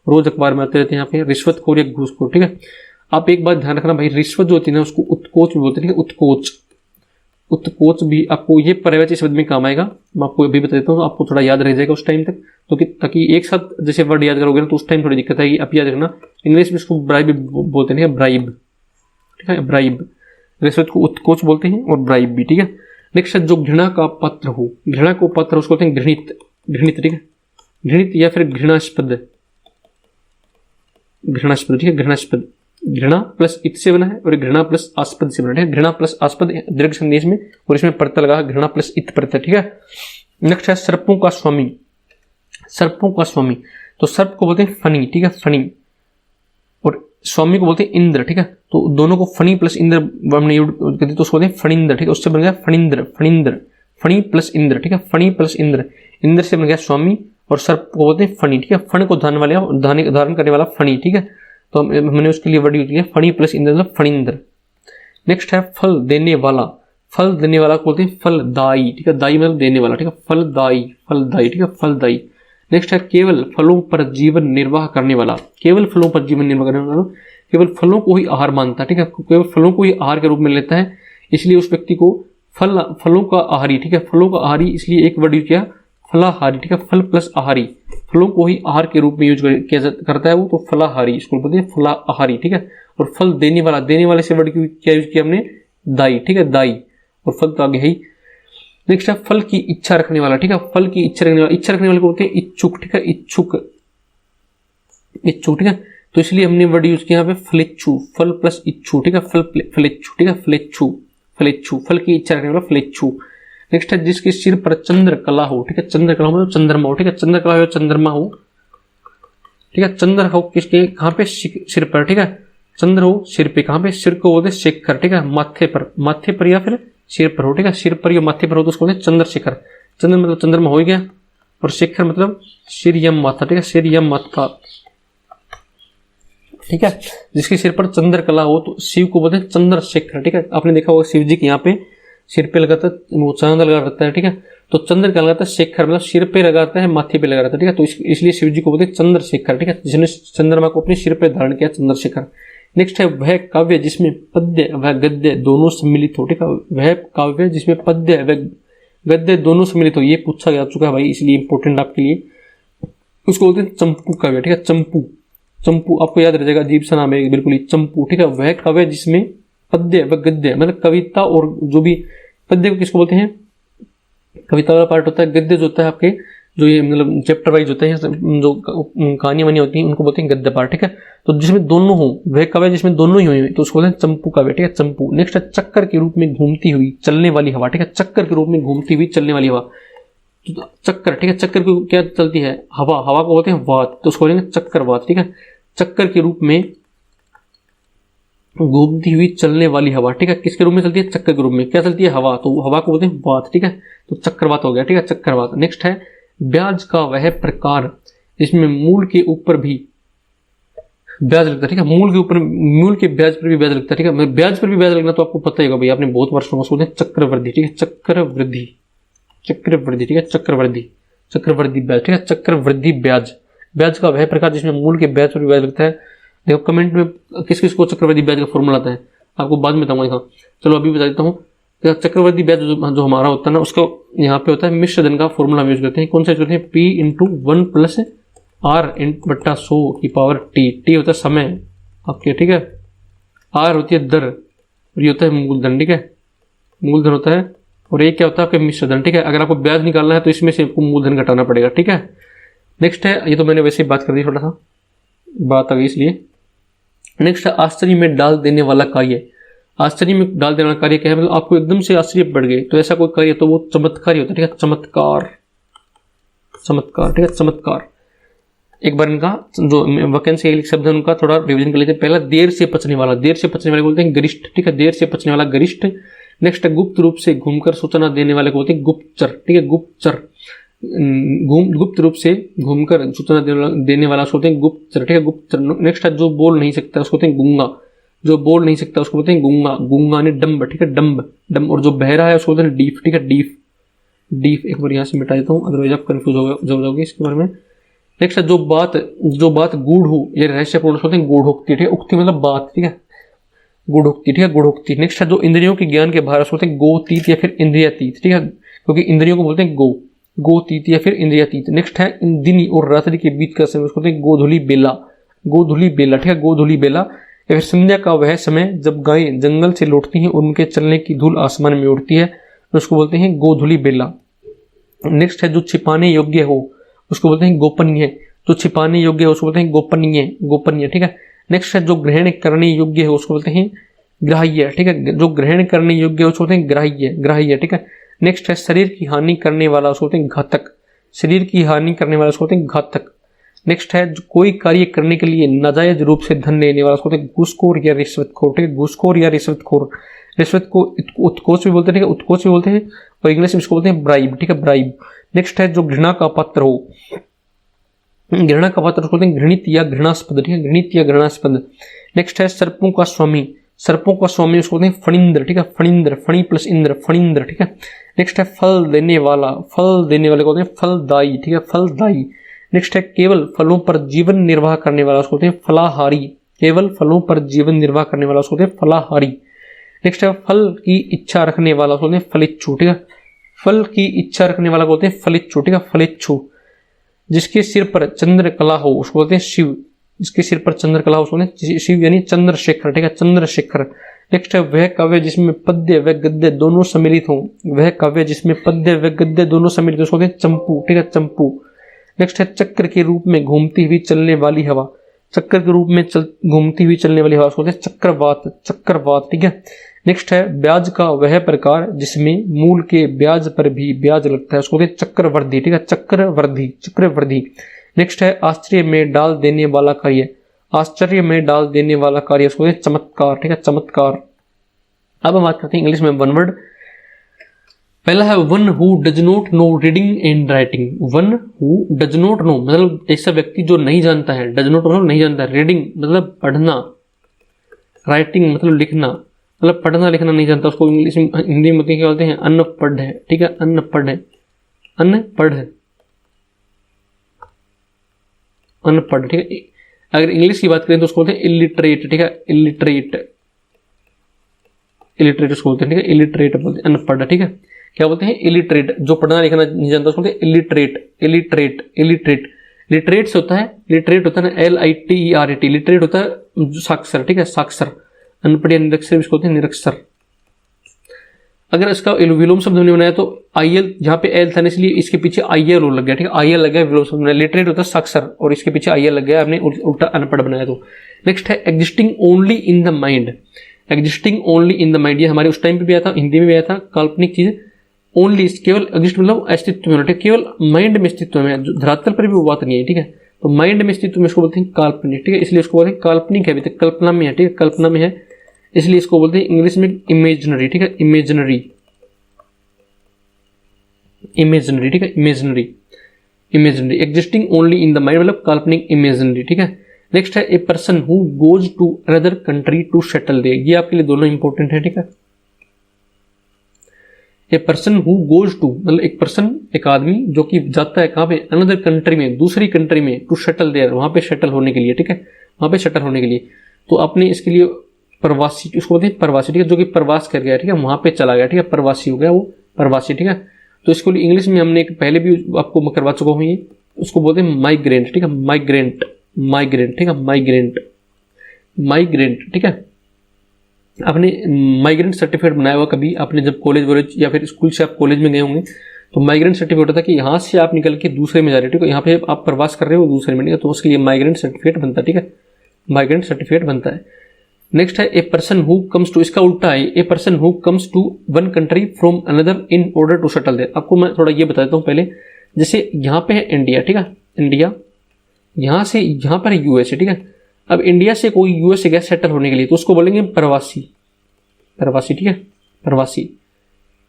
रोज अखबार में आते रहते हैं यहाँ पे, रिश्वतखोर या घूसखोर, ठीक है। आप एक बात ध्यान रखना भाई, रिश्वत जो होती है ना उसको उत्कोच भी बोलते हैं, उत्कोच, उत्कोच भी आपको ये पर्यायवाची शब्द में काम आएगा, मैं आपको अभी बता देता हूँ, आपको थोड़ा याद रह जाएगा उस टाइम तक, तो कि ताकि एक साथ जैसे वर्ड याद करोगे ना तो उस टाइम थोड़ी दिक्कत आएगी। आप याद रखना इंग्लिश में इसको ब्राइब बोलते हैं, ब्राइब, ठीक है, ब्राइब, रिश्वत को उत्कोच बोलते हैं और ब्राइब भी, ठीक है। नेक्स्ट है जो घृणा का पात्र हो, घृणा को पात्र उसको बोलते हैं घृणित, घृणित, ठीक है, घृणित या फिर घृणास्पद, घृणास्पद, ठीक है, घृणास्पद, घृणा प्लस इत से बना है और घृणा प्लस आस्पद से बना है, घृणा प्लस आस्पद दीर्घ संदेश में और इसमें प्रत्यय लगा घृणा प्लस इत प्रत्यय, ठीक है। नेक्स्ट है सर्पों का स्वामी, सर्पों का स्वामी, तो सर्प को बोलते हैं फनी, ठीक है, फनी, और स्वामी को बोलते हैं इंद्र, ठीक है। तो दोनों को फनी प्लस इंद्र हमने यूज कर दी तो उसको बोलते हैं फणिंद्र, ठीक है, उससे बन गया फणिंद्र, फणिंद्र, फणी प्लस इंद्र, ठीक है, फणी प्लस इंद्र, इंद्र से बन गया स्वामी और सर्प को बोलते हैं फणी, ठीक है, फण को धारण वाले धारण करने वाला फणी, ठीक है। तो हमने उसके लिए वर्ड यूज किया फणी प्लस इंद्र मतलब फणिंद्र। नेक्स्ट है फल देने वाला, फल देने वाला को बोलते हैं फलदायी, ठीक है, दाई मतलब देने वाला, ठीक है, फलदायी, फलदायी, ठीक है, फलदायी। नेक्स्ट है केवल फलों पर जीवन निर्वाह करने वाला, केवल फलों पर जीवन निर्वाह करने वाला, केवल फलों को ही आहार मानता है, ठीक है, केवल फलों को ही आहार के रूप में लेता है, इसलिए उस व्यक्ति को फलों का आहारी, ठीक है, फलों का आहारी, इसलिए एक वर्ड यूज किया फलाहारी, ठीक है, फल प्लस आहारी, फलों को ही आहार के रूप में यूज करता है वो, तो फलाहारी इसको बोलते हैं फलाहारी, ठीक है। और फल देने वाला, देने वाले से वर्ड क्या यूज किया हमने दाई, ठीक है, दाई, और फल तो आगे है ही। नेक्स्ट है फल की इच्छा रखने वाला, ठीक है, फल की इच्छा रखने वाला, इच्छा रखने वाले को बोलते हैं इच्छुक, ठीक है, इच्छुक, इच्छुक, ठीक है। तो इसलिए हमने वर्ड यूज किया यहाँ पे फलेच्छू, फल प्लस इच्छू, ठीक है, फलेच्छू, ठीक है, फलेच्छू, फलेच्छू, फल की इच्छा रखने वाला फलेच्छू। नेक्स्ट है जिसके सिर पर चंद्र कला हो, ठीक है, चंद्र कला हो चंद्रमा हो, ठीक है, चंद्र कला हो चंद्रमा हो, ठीक है, चंद्र हो किसके कहाँ पे सिर पर, ठीक है, चंद्र हो सिर पे, कहाँ पे, सिर को बोलते हैं शेखर, ठीक है, माथे पर या फिर सिर पर हो, ठीक है, सिर पर या माथे पर हो तो उसको बोलते हैं चंद्रशेखर। चंद्र मतलब चंद्रमा हो गया, और शेखर मतलब सिर या माथा, ठीक है, सिर या माथा, ठीक है, जिसके सिर पर चंद्रकला हो तो शिव को बोलते हैं चंद्रशेखर, ठीक है। आपने देखा होगा शिव जी के यहाँ पे सिर पे लगाता है, वो चांद लगा रहता है, ठीक है, तो चंद्र का लगाता है, शेखर मतलब सिर पे लगाता है, माथे पे लगा रहता है, ठीक है, तो इसलिए शिव जी को बोलते हैं चंद्रशेखर, ठीक है, जिसने चंद्रमा को अपने सिर पे धारण किया, चंद्रशेखर। नेक्स्ट है वह काव्य जिसमें पद्य व गद्य दोनों सम्मिलित हो, ठीक है, वह काव्य जिसमें पद्य व गद्य दोनों सम्मिलित हो, ये पूछा जा चुका है भाई, इसलिए इंपॉर्टेंट आपके लिए। उसको बोलते हैं चंपू काव्य, ठीक है, चंपू, चंपू आपको याद रह जाएगा, अजीब सा नाम है बिल्कुल ही, चंपू, ठीक है। वह काव्य जिसमें पद्य व गद्य मतलब कविता और जो भी, पद्य को किसको बोलते हैं, कविता वाला पार्ट होता है, गद्य जो होता है आपके जो ये मतलब चैप्टर वाइज होते हैं, जो कहानी वानी होती है उनको बोलते हैं गद्य पार्ट, ठीक है। तो जिसमें दोनों हो, वह काव्य जिसमें दोनों ही हुए तो उसको बोलते हैं चंपू काव्य, ठीक है, चंपू। नेक्स्ट है चक्कर के रूप में घूमती हुई चलने वाली हवा, ठीक है, चक्कर के रूप में घूमती हुई चलने वाली हवा, तो चक्कर, ठीक है, चक्कर को क्या चलती है, हवा, हवा को बोलते हैं वात, तो उसको बोलेंगे चक्करवात, ठीक है, चक्कर के रूप में घूमती हुई चलने वाली हवा, ठीक है, किसके रूप में चलती है, चक्कर के रूप में, क्या चलती है, हवा, तो हवा को बोलते हैं वात, ठीक है, तो चक्करवात हो गया, ठीक है, चक्करवात। नेक्स्ट है ब्याज का वह प्रकार जिसमें मूल के ऊपर भी ब्याज लगता है, ठीक है, मूल के ऊपर, मूल के ब्याज पर भी ब्याज लगता है, ठीक है, ब्याज पर भी ब्याज लगना तो आपको पता ही होगा भाई, आपने बहुत बार सुना, बोलते हैं चक्रवृद्धि, ठीक है, चक्रवृद्धि, चक्रवृद्धि, ठीक है, चक्रवृद्धि, चक्रवृद्धि ब्याज, ठीक है, चक्रवृद्धि ब्याज, ब्याज का वह प्रकार जिसमें मूल के ब्याज पर भी ब्याज लगता है। देखो कमेंट में किस किस को चक्रवृद्धि ब्याज का फॉर्मूला आता है, आपको बाद में बताऊंगा, चलो अभी बता देता हूँ। चक्रवृद्धि ब्याज जो हमारा होता है ना, उसका यहाँ पे होता है मिश्र धन का फॉर्मूला यूज करते हैं, कौन सा यूज करते हैं, P इंटू 1 प्लस R बट्टा 100 की पावर T, T होता है समय आपके, ठीक है, R होती है दर, और ये होता है मूलधन, ठीक है, मूलधन होता है, और ये क्या होता है आपके मिश्र धन, ठीक है। अगर आपको ब्याज निकालना है तो इसमें से आपको मूलधन घटाना पड़ेगा, ठीक है। नेक्स्ट है, ये तो मैंने वैसे ही बात कर दी, थोड़ा सा बात आ गई इसलिए। नेक्स्ट है आश्चर्य में डाल देने वाला कार्य, आश्चर्य में डाल देने वाला कार्य क्या है, मतलब आपको एकदम से आश्चर्य बढ़ गए तो ऐसा कोई कार्य तो वो चमत्कार ही होता है, ठीक है, चमत्कार, चमत्कार, ठीक है, चमत्कार। एक बार इनका जो वैकेंसी एक शब्द है उनका थोड़ा रिवीजन कर लेते हैं। पहला देर से पचने वाला, देर से पचने वाले बोलते हैं गरिष्ठ, ठीक है, देर से पचने वाला गरिष्ठ। नेक्स्ट है गुप्त रूप से घूमकर सूचना देने वाले को बोलते हैं गुप्तचर, ठीक है, गुप्तचर, गुप्त रूप से घूमकर सूचना देने वाला उसको बोलते हैं गुप्तचर, ठीक है, गुप्तचर। नेक्स्ट है जो बोल नहीं सकता उसको बोलते हैं गूंगा, जो बोल नहीं सकता उसको बोलते हैं गूंगा, गूंगा ने डम्ब, ठीक है, डम्ब, डम्ब। और जो बहरा है उसको बोलते हैं डीफ, ठीक है, डीफ, डीफ। एक बार यहाँ से मिटा देता हूँ, अदरवाइज आप कंफ्यूज हो जाओगे इसके बारे में। नेक्स्ट है जो बात गूढ़ हो या रहस्यपूर्ण उसको बोलते हैं गूढ़ोक्ति, ठीक है, उक्ति मतलब बात, ठीक है, गूढ़ोक्ति, ठीक है, गूढ़ोक्ति। नेक्स्ट है जो इंद्रियों के ज्ञान के बाहर उसको बोलते हैं गोतीत या फिर इंद्रियातीत, ठीक है, क्योंकि इंद्रियों को बोलते हैं गोतीत या फिर इंद्रियातीत। नेक्स्ट है इन दिन और रात्रि के बीच का समय उसको बोलते हैं गोधूली बेला, गोधूली बेला, ठीक है, गोधूली बेला। या फिर संध्या का वह समय जब गायें जंगल से लौटती हैं और उनके चलने की धूल आसमान में उड़ती है तो उसको बोलते हैं गोधूली बेला। नेक्स्ट है जो छिपाने योग्य हो उसको बोलते हैं गोपनीय, जो छिपाने योग्य हो उसको बोलते हैं गोपनीय, गोपनीय, ठीक है। नेक्स्ट है जो ग्रहण करने योग्य हो उसको बोलते हैं ग्राह्य, ठीक है, जो ग्रहण करने योग्य हो उसको बोलते हैं ग्राह्य, ग्राह्य, ठीक है। नेक्स्ट है शरीर की हानि करने वाला उसको बोलते हैं घातक, शरीर की हानि करने वाला उसको बोलते हैं घातक। नेक्स्ट है जो कोई कार्य करने के लिए नाजायज रूप से धन लेने वाला उसको बोलते हैं घूसखोर या रिश्वतखोर, ठीक है, घूसखोर या रिश्वतखोर। रिश्वत को उत्कोच भी बोलते हैं, ठीक है, उत्कोच भी बोलते हैं, और इंग्लिश में इसको बोलते हैं ब्राइब, ठीक है, ब्राइब। नेक्स्ट है जो घृणा का पात्र हो, घृणा का पात्र उसको बोलते हैं घृणित या घृणास्पद, ठीक है, घृणित या घृणास्पद। नेक्स्ट है सर्पों का स्वामी, सर्पों का स्वामी उसको बोलते हैं फणिंद्र, ठीक है, फणिंद्र, फणि प्लस इंद्र, फणिंद्र, ठीक है। नेक्स्ट है फल देने वाला, फल देने वाले को बोलते हैं फलदायी, ठीक है, फलदायी। नेक्स्ट है केवल फलों पर जीवन निर्वाह करने वाला उसको बोलते हैं फलाहारी, केवल फलों पर जीवन निर्वाह करने वाला उसको बोलते हैं फलाहारी। नेक्स्ट है फल की इच्छा रखने वाला उसको बोलते हैं फलिच्छू, ठीक है, फल की इच्छा रखने वाला बोलते हैं फलिच्छू, ठीक है, फलिच्छू। जिसके सिर पर चंद्रकला हो उसको बोलते हैं शिव, जिसके सिर पर चंद्रकला हो उसको बोलते हैं शिव यानी चंद्रशेखर, ठीक है, चंद्रशेखर। नेक्स्ट है वह काव्य जिसमें पद्य व गद्य दोनों सम्मिलित हो, वह काव्य जिसमें पद्य व गद्य दोनों सम्मिलित हो उसको बोलते हैं चंपू, ठीक है, चंपू। नेक्स्ट है चक्र के रूप में घूमती हुई चलने वाली हवा, चक्कर के रूप में घूमती हुई चलने वाली हवा उसको बोलते हैं चक्रवात, चक्रवात, ठीक है। नेक्स्ट है ब्याज का वह प्रकार जिसमें मूल के ब्याज पर भी ब्याज लगता है उसको बोलते हैं चक्रवृद्धि, ठीक है, चक्रवृद्धि, चक्रवृद्धि। नेक्स्ट है आश्चर्य में डाल देने वाला कार्य, आश्चर्य में डाल देने वाला कार्य, उसको बोलते हैं चमत्कार, ठीक है, चमत्कार। अब हम बात करते हैं इंग्लिश में वन वर्ड। पहला है one who does not know reading and writing. One who does not no मतलब ऐसा व्यक्ति जो नहीं जानता है, डज नॉट मतलब नहीं जानता, रीडिंग मतलब पढ़ना, राइटिंग मतलब लिखना, मतलब पढ़ना लिखना नहीं जानता, उसको इंग्लिश में हिंदी में क्या बोलते हैं, अनपढ़ है, ठीक है, अनपढ़ है, अनपढ़ है, अनपढ़, ठीक है। अगर इंग्लिश की बात करें तो उसको बोलते हैं इलिटरेट, ठीक है, इलिटरेट, इलिटरेट उसको बोलते हैं, ठीक है, इलिटरेट बोलते हैं, अनपढ़, ठीक है। क्या बोलते हैं, इलिटरेट, जो पढ़ना लिखना नहीं जानता उसको बोलते हैं इलिटरेट, इलिटरेट, इलिटरेट। लिटरेट से होता है, लिटरेट होता है ना LITERAT, लिटरेट होता है साक्षर, ठीक है, साक्षर। अनपढ़ या निरक्षर इसको होते हैं निरक्षर। अगर इसका विलोम शब्द हमने बनाया तो IL, यहाँ पे L था ना इसलिए इसके पीछे IL लग गया, ठीक है, IL लग गया विलोम शब्द में। लिटरेट होता है साक्षर और इसके पीछे IL लग गया, आपने उल्टा अनपढ़ बनाया तो। नेक्स्ट है existing only in the mind. Existing only in the mind, ये हमारे उस टाइम पे भी आया था, हिंदी में भी आया था, काल्पनिक चीज। ओनली केवल, एग्जिस्ट मतलब अस्तित्व में, ठीक, केवल माइंड में अस्तित्व में, धरातल पर भी वो बात नहीं है, ठीक है। तो माइंड में अस्तित्व में इसको बोलते हैं काल्पनिक, ठीक है, इसलिए इसको बोलते हैं काल्पनिक है, अभी तक कल्पना में है, ठीक है, कल्पना में है, इसलिए इसको बोलते हैं इंग्लिश में इमेजिनरी, ठीक है, इमेजिनरी, इमेजिनरी, ठीक है, imaginary, imaginary. Existing only in the mind मतलब काल्पनिक, इमेजिनरी, ठीक है। नेक्स्ट है a person who goes to another country to settle there. ये आपके लिए दोनों इंपॉर्टेंट है, ठीक है। A person who goes to मतलब एक पर्सन, एक आदमी जो कि जाता है कहाँ पे, अनदर कंट्री में, दूसरी कंट्री में, टू सेटल देयर, वहां पे सेटल होने के लिए, ठीक है, वहां पे सेटल होने के लिए। तो आपने इसके लिए प्रवासी, उसको बोलते हैं प्रवासी, ठीक है, जो कि प्रवास कर गया, ठीक है, वहां पे चला गया, ठीक है, प्रवासी हो गया वो, प्रवासी, ठीक है। तो इसको इंग्लिश में हमने एक पहले भी आपको करवा चुका हूँ, ये उसको बोलते हैं माइग्रेंट, ठीक है, माइग्रेंट, माइग्रेंट, ठीक है, माइग्रेंट, माइग्रेंट, ठीक है। आपने माइग्रेंट सर्टिफिकेट बनाया हुआ कभी, आपने जब कॉलेज वॉलेज या फिर स्कूल से आप कॉलेज में गए होंगे तो माइग्रेंट सर्टिफिकेट होता है कि यहाँ से आप निकल के दूसरे में जा रहे हो, ठीक है, यहाँ पे आप प्रवास कर रहे हो दूसरे में, ठीक है, तो उसके लिए माइग्रेंट सर्टिफिकेट बनता है, ठीक है, माइग्रेंट सर्टिफिकेट बनता है। नेक्स्ट है a person who comes to, इसका उल्टा है a person who comes to one country from another in order to settle there. आपको मैं थोड़ा ये बता देता हूँ पहले, जैसे यहाँ पे है इंडिया, ठीक है, इंडिया, यहाँ से यहाँ पर है USA, ठीक है। अब इंडिया से कोई US गया सेटल होने के लिए तो उसको बोलेंगे प्रवासी, प्रवासी, ठीक है, प्रवासी।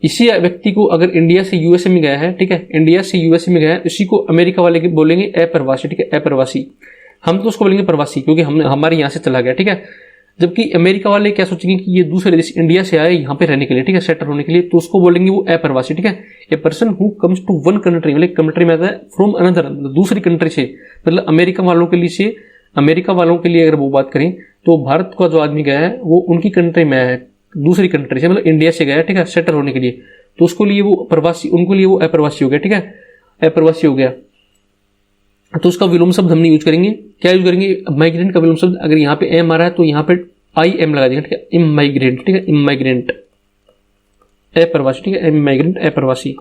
इसी व्यक्ति को अगर इंडिया से USA में गया है, ठीक है, इंडिया से USA में गया है, इसी को अमेरिका वाले के बोलेंगे अप्रवासी, ठीक है, अप्रवासी। हम तो उसको बोलेंगे प्रवासी क्योंकि हमने हमारे यहाँ से चला गया, ठीक है। जबकि अमेरिका वाले क्या सोचेंगे कि ये दूसरे देश इंडिया से आए यहाँ पे रहने के लिए, ठीक है, सेटल होने के लिए, तो उसको बोलेंगे वो अप्रवासी, ठीक है। A person who comes to one country मतलब कंट्री में आता है फ्रॉम अनदर, दूसरी कंट्री से, मतलब अमेरिका वालों के लिए से, अमेरिका वालों के लिए अगर वो बात करें तो भारत का जो आदमी गया है वो उनकी कंट्री में है, दूसरी कंट्री से मतलब इंडिया से गया, ठीक है, सेटल होने के लिए, तो उसको लिए वो प्रवासी, उनको लिए वो अप्रवासी हो गया, ठीक है, अप्रवासी हो गया। तो उसका विलोम शब्द हम नहीं यूज करेंगे, क्या यूज करेंगे, माइग्रेंट का विलोम शब्द, अगर यहाँ पे एम आ रहा है तो यहाँ पे IM लगा देंगे, ठीक है, इमाइग्रेंट, ठीक है, इमाइग्रेंट, अप्रवासी, ठीक है, इमाइग्रेंट, अप्रवासी,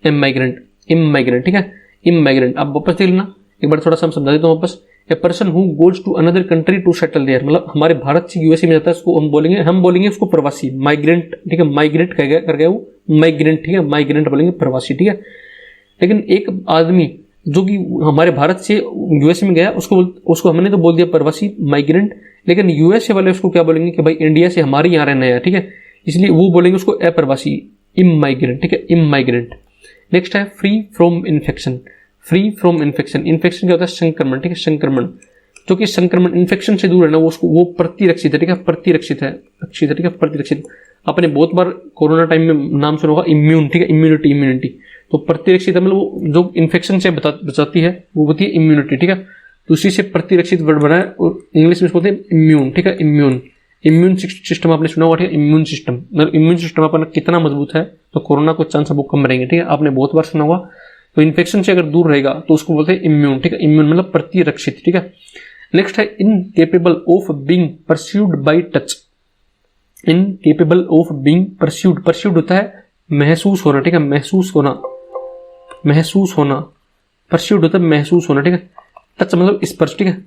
इमाइग्रेंट, इमाइग्रेंट, ठीक है, इमाइग्रेंट। अब वापस देख लेना एक बार, थोड़ा सा हम समझा देता हूँ वापस। A person who goes to another country to settle there मतलब हमारे भारत से USA में जाता है, उसको हम बोलेंगे उसको प्रवासी, माइग्रेंट, ठीक है, माइग्रेट कर गया वो माइग्रेंट, ठीक है, माइग्रेंट बोलेंगे, प्रवासी, ठीक है। लेकिन एक आदमी जो कि हमारे भारत से USA में गया, उसको हमने तो बोल दिया प्रवासी, माइग्रेंट, लेकिन USA वाले उसको क्या बोलेंगे कि भाई इंडिया से हमारे यहाँ रहना है, ठीक है, इसलिए वो बोलेंगे उसको अप्रवासी, इमाइग्रेंट, ठीक है, इमाइग्रेंट। नेक्स्ट है free from infection. Free from infection, infection क्या होता है, संक्रमण, ठीक है, संक्रमण, जो कि संक्रमण इन्फेक्शन से दूर है ना, वो प्रतिरक्षित है, ठीक है, प्रतिरक्षित है, ठीक है, प्रतिरक्षित। आपने बहुत बार कोरोना टाइम में नाम सुना होगा इम्यून, ठीक है, इम्यूनिटी, इम्यूनिटी, तो प्रतिरक्षित मतलब वो जो इन्फेक्शन से बचाती है वो होती है इम्यूनिटी, ठीक है, तो उसी से प्रतिरक्षित वर्ड बना है और इंग्लिश में बोलते हैं इम्यून, ठीक है, इम्यून, इम्यून सिस्टम आपने सुना होगा, ठीक है, इम्यून सिस्टम, मतलब इम्यून सिस्टम अपना कितना मजबूत है तो कोरोना को चांस वो कम रहेंगे, ठीक है, आपने बहुत बार सुना होगा। तो इन्फेक्शन से अगर दूर रहेगा तो उसको बोलते हैं इम्यून, ठीक है, इम्यून मतलब प्रतिरक्षित, ठीक है। नेक्स्ट है incapable of being perceived by touch. Incapable of being perceived, perceived होता है महसूस होना, ठीक है, महसूस होना, महसूस होना, परस्यूड होता है महसूस होना, ठीक है। टच मतलब स्पर्श, ठीक है,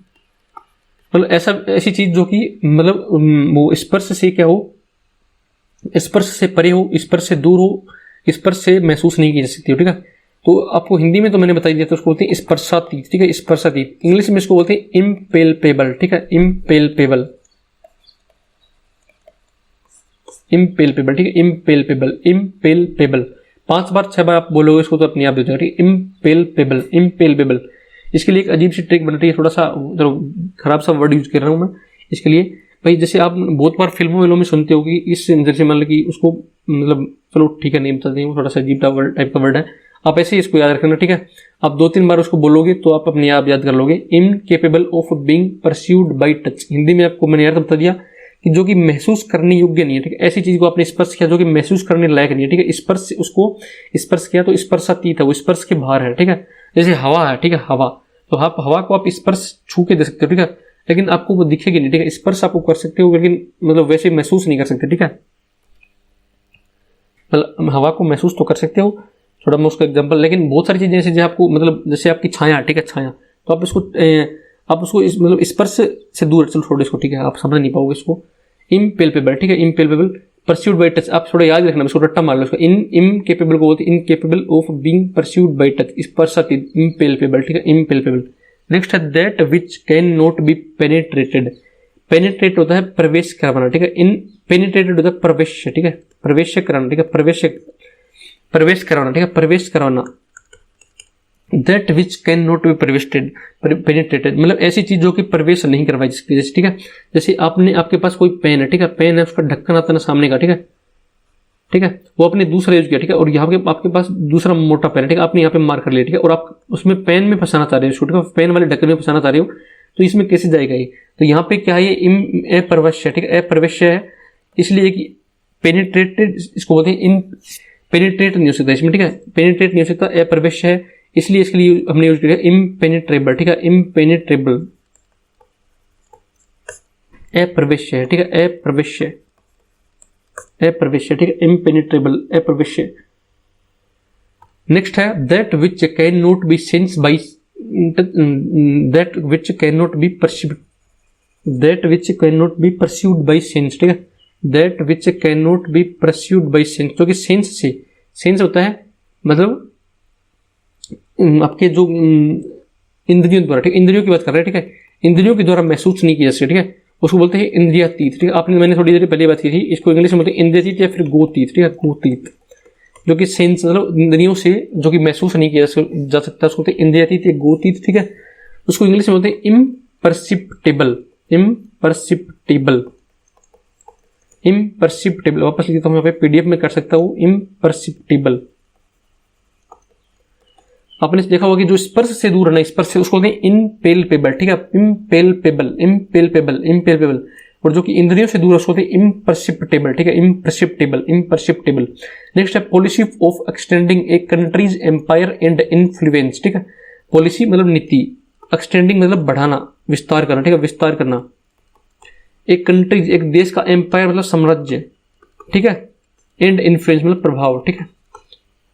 मतलब ऐसी चीज जो कि मतलब वो स्पर्श से क्या हो, स्पर्श से परे हो, स्पर्श से दूर हो, स्पर्श से महसूस नहीं की जा सकती हो, ठीक है। तो आपको हिंदी में तो मैंने बता दिया, तो उसको बोलते हैं स्पर्शातीत, ठीक है, स्पर्शातीत। इंग्लिश में इसको बोलते हैं इम्पेल्पेबल, ठीक है, इम्पेल्पेबल, इम्पेल्पेबल, ठीक है, इम्पेल्पेबल, इम्पेल्पेबल। 5 बार 6 बार आप बोलोगे इसको तो अपने आप हो जाएगा, ठीक है, इम्पेल्पेबल, इम्पेल्पेबल। इसके लिए एक अजीब सी ट्रिक बन रही है, थोड़ा सा खराब सा वर्ड यूज कर रहा हूँ मैं इसके लिए। भाई जैसे आप बहुत बार फिल्मों में सुनते हो कि इस जैसे मतलब कि उसको मतलब, चलो ठीक है नहीं बताते हैं, थोड़ा सा अजीब टाइप का वर्ड है, आप ऐसे ही इसको याद रखना, ठीक है। आप 2-3 बार उसको बोलोगे तो आप अपने आप याद कर लोगे। Incapable of being perceived by touch, Hindi में आपको मैंने यार बता दिया कि जो कि महसूस करने योग्य नहीं है, ठीक है। ऐसी चीज को आपने स्पर्श किया जो कि महसूस करने लायक नहीं है, ठीक है। स्पर्श, उसको स्पर्श किया तो स्पर्शातीत है, वो स्पर्श के बाहर है, ठीक है। जैसे हवा है, ठीक है, हवा, तो आप हवा को आप स्पर्श छू के दे सकते हो, ठीक है, लेकिन आपको वो दिखेगी नहीं, ठीक है। स्पर्श आपको कर सकते हो लेकिन मतलब वैसे महसूस नहीं कर सकते, ठीक है। मतलब हवा को महसूस तो कर सकते हो, थोड़ा मैं उसका एग्जांपल, लेकिन बहुत सारी चीजें जैसे आपको मतलब जैसे आपकी छाया, ठीक है, छाया, तो आप इसको मतलब स्पर्श से दूर, चलो छोड़ो इसको, ठीक है, आप समझ नहीं पाओगे इसको। इम्पेल्पेबल, ठीक है, इम्पेल्पेबल, परस्यूड बाय टच, आप थोड़ा याद रखना, इसको रट्टा मार लो इसको। इनकेपेबल को बोलते हैं incapable of being perceived by touch, स्पर्शातीत, इम्पेल्पेबल, ठीक है, इम्पेल्पेबल। नेक्स्ट है that which can not be penetrated. Penetrate होता है प्रवेश करवाना, ठीक है। इन पेनिट्रेटेड होता है प्रवेश, ठीक है, प्रवेश कराना, ठीक है, प्रवेश करवाना, ठीक है, प्रवेश करवाना। That which can not be penetrated, मतलब ऐसी चीज जो कि प्रवेश नहीं करवाई जिसकी, जैसे, ठीक है, जैसे आपके पास कोई पेन है, ठीक है, पेन है, उसका ढक्कन आता है ना सामने का, ठीक है, ठीक है, वो आपने दूसरा यूज किया, ठीक है, और यहाँ पे आपके पास दूसरा मोटा पेन है, ठीक है, आपने यहाँ पे मार कर लिया, ठीक है, और आप उसमें पेन में फंसाना चाह रहे हो, ठीक है, पेन वाले ढक्कन में फंसाना चाह रहे हो, तो इसमें कैसे जाएगा ये? तो यहाँ पे क्या है, ये अप्रवेश्य, ठीक है, अप्रवेश्य है, इसलिए कि पेनिट्रेटेड इसको बोलते हैं। इन पेनिट्रेट नहीं हो सकता इसमें, ठीक है, पेनिट्रेट नहीं हो सकता, अप्रवेश्य है, इसलिए इसके लिए हमने यूज किया इम्पेनिट्रेबल, ठीक है, इम्पेनिट्रेबल, अप्रवेश्य है, ठीक है, अप्रवेश्य, अप्रवेश्य, ठीक है, इम्पेनिट्रेबल, अप्रवेश्य। नेक्स्ट है that which can not be sensed by, that which can not be perceived, that which can not be perceived by sense, ठीक है, that which can not be perceived by sense, क्योंकि sense से, sense होता है मतलब आपके जो इंद्रियों द्वारा, ठीक है, इंद्रियों की बात कर रहे हैं, ठीक है, इंद्रियों के द्वारा महसूस नहीं किया जा सकता, ठीक है, उसको बोलते हैं इंद्रियातीत, ठीक है। आपने मैंने थोड़ी देर पहले बात की थी, इसको इंग्लिश में बोलते हैं इंद्रियातीत या फिर गोतीत, ठीक है, गोतीत, जो कि सेंस मतलब इंद्रियों से जो कि महसूस नहीं किया जा सकता, उसको बोलते हैं इंद्रियातीत या गोतीत, ठीक है। उसको इंग्लिश में बोलते हैं इम्परसिप्टेबल, इम्परसिप्टेबल, इम्परसिप्टेबल। वापस लिखता हूं यहाँ पे, पीडीएफ में कर सकता हूं, इम्परसिप्टेबल। आपने देखा होगा कि जो स्पर्श से दूर है ना, स्पर्श से, उसको बोलते हैं इनपेल्पेबल, ठीक है, इम्पेल्पेबल, इम्पेल्पेबल, इम्पेल्पेबल। और जो कि इंद्रियों से दूर है उसको बोलते हैं इम्परसिप्टेबल, ठीक है, इम्परसिप्टेबल, इम्परसिप्टेबल। नेक्स्ट है policy of extending a country's empire and influence, ठीक है, पॉलिसी मतलब नीति, एक्सटेंडिंग मतलब बढ़ाना, विस्तार करना, ठीक है, विस्तार करना। एक कंट्रीज, एक देश का एम्पायर मतलब साम्राज्य, ठीक है, एंड इन्फ्लुएंस मतलब प्रभाव, ठीक है,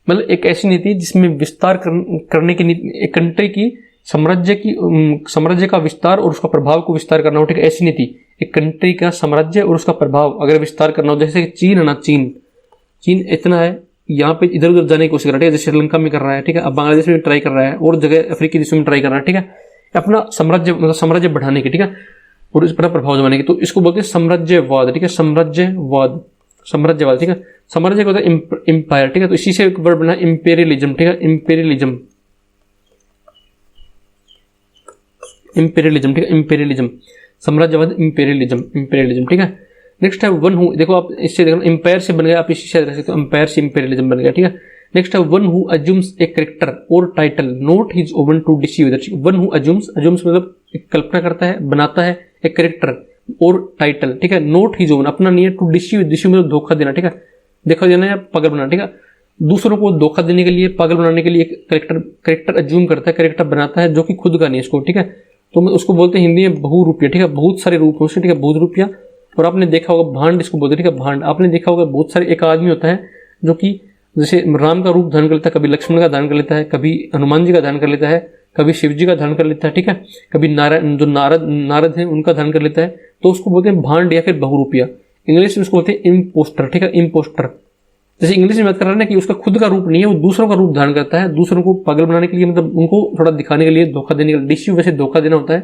मतलब एक ऐसी नीति जिसमें विस्तार करने की नीति, एक कंट्री की साम्राज्य का विस्तार और उसका प्रभाव को विस्तार करना हो, ठीक है, ऐसी नीति। एक कंट्री का साम्राज्य और उसका प्रभाव अगर विस्तार करना हो, जैसे चीन है ना, चीन इतना है, यहाँ पे इधर उधर जाने की कोशिश कर रहा है, ठीक है, जैसे श्रीलंका में कर रहा है, ठीक है, अब बांग्लादेश में ट्राई कर रहा है, और जगह अफ्रीकी देशों में ट्राई कर रहा है, ठीक है, अपना साम्राज्य मतलब साम्राज्य बढ़ाने की, ठीक है, और इस पर प्रभाव जमाने की, तो इसको बोलते हैं साम्राज्यवाद, ठीक है, साम्राज्यवाद, साम्राज्यवाद, ठीक है, साम्राज्य होता है एम्पायर, ठीक है, तो इसी से एक वर्ड बना इंपेरियलिज्म, ठीक है, इंपेरियलिज्म, इंपेरियलिज्म, ठीक है, इंपेरियलिज्म, साम्राज्यवाद, इंपेरियलिज्म, इंपेरियलिज्म, ठीक है। नेक्स्ट है वन हु, देखो आप इससे देखो एम्पायर से बन गया, आप इसी से रख सकते हो, एम्पायर से इंपेरियलिज्म बन गया, ठीक है। नेक्स्ट है one who assumes a character और title not his own to deceive others, one who assumes, assumes मतलब एक कल्पना करता है, बनाता है एक कैरेक्टर और टाइटल, ठीक है, नॉट हिज ओवन अपना नहीं है, टू डिसीव, डिसीव मतलब धोखा देना, ठीक है, धोखा देना या पागल बनाना, ठीक है, दूसरों को धोखा देने के लिए, पागल बनाने के लिए कैरेक्टर अज्यूम करता है, कैरेक्टर बनाता है जो कि खुद का नहीं है इसको, ठीक है, तो उसको बोलते हैं हिंदी में बहुरूपिया, ठीक है, बहुत सारे रूप होते हैं, ठीक है, बहुरूपिया। और आपने देखा होगा भांड इसको बोलते हैं, ठीक है, भांड। आपने देखा होगा बहुत सारे, एक आदमी होता है जो कि जैसे राम का रूप धारण कर लेता है, कभी लक्ष्मण का धारण कर लेता है, कभी हनुमान जी का धारण कर लेता है, कभी शिव जी का धारण कर लेता है, ठीक है, कभी नारद है उनका धारण कर लेता है, तो उसको बोलते हैं भांड या फिर बहुरूपिया। इंग्लिश में उसको बोलते हैं इम्पोस्टर, ठीक है, इम्पोस्टर। जैसे इंग्लिश में बात कर रहे हैं ना कि उसका खुद का रूप नहीं है, वो दूसरों का रूप धारण करता है, दूसरों को पागल बनाने के लिए, मतलब उनको थोड़ा दिखाने के लिए, धोखा देने के लिए। डिसीव वैसे धोखा देना होता है,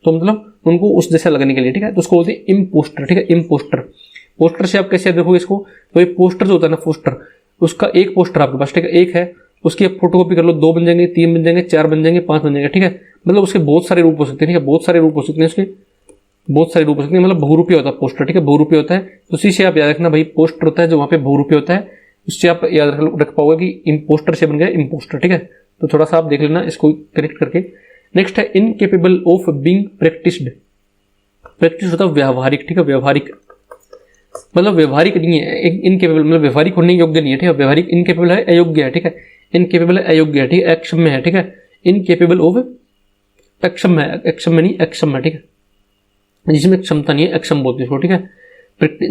तो मतलब उनको उस जैसा लगने के लिए, ठीक है, तो उसको बोलते हैं इम्पोस्टर, ठीक है, इम्पोस्टर। पोस्टर से आप कैसे देखोगे इसको, तो ये पोस्टर जो होता है ना, पोस्टर, उसका एक पोस्टर आपके पास, ठीक है, एक है, उसकी आप फोटोकॉपी कर लो, 2 बन जाएंगे, 3 बन जाएंगे, 4 बन जाएंगे, 5 बन जाएंगे, ठीक है, मतलब उसके बहुत सारे रूप हो सकते हैं, ठीक है, बहुत सारे रूप हो सकते हैं उसके, बहुत सारे रूप हो सकते हैं, मतलब बहुरूपी होता है पोस्टर, ठीक है, बहुरूपी होता है। तो उसी से आप याद रखना भाई, पोस्टर होता है जो वहाँ पे बहुरूपी होता है, उससे आप याद रख पाओगे कि इम्पोस्टर से बन गया इम्पोस्टर, ठीक है। तो थोड़ा सा आप देख लेना इसको करेक्ट करके। नेक्स्ट है incapable of being practised. Practice होता है व्यावहारिक, ठीक है, व्यावहारिक, मतलब व्यवहारिक नहीं है, इनकेपेबल मतलब व्यवहारिक होने योग्य नहीं है, ठीक है, व्यवहारिक इनकेपेबल है, अयोग्य है, ठीक है, इनकेपेबल है, अयोग्य है, ठीक है, अक्षम है, ठीक है, इनकेपेबल ऑफ अक्षम है, अक्षम नहीं, अक्षम है, ठीक है, जिसमें क्षमता नहीं है, अक्षम बोलते हैं इसको, ठीक है,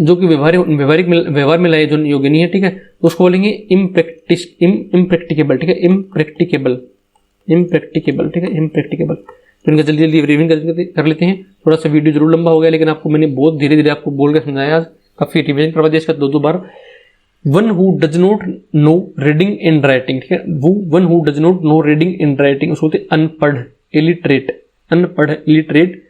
जो कि व्यवहार में लाए जो योग्य नहीं है, ठीक है, तो उसको बोलेंगे इम्प्रैक्टिकेबल, ठीक है, इम्प्रैक्टिकेबल, इम्प्रैक्टिकेबल, ठीक है, इम्प्रैक्टिकेबल। तो इनका जल्दी जल्दी रिवीजन कर लेते हैं। थोड़ा सा वीडियो जरूर लंबा हो गया, लेकिन आपको मैंने बहुत धीरे धीरे आपको बोल कर समझाया, काफी रिवीजन करवा दिया इसका 2-2 बार। One who does not know reading and writing, ठीक है, वो one who does not know reading and writing, उसको बोलते अनपढ़, इलिटरेट, अनपढ़, illiterate,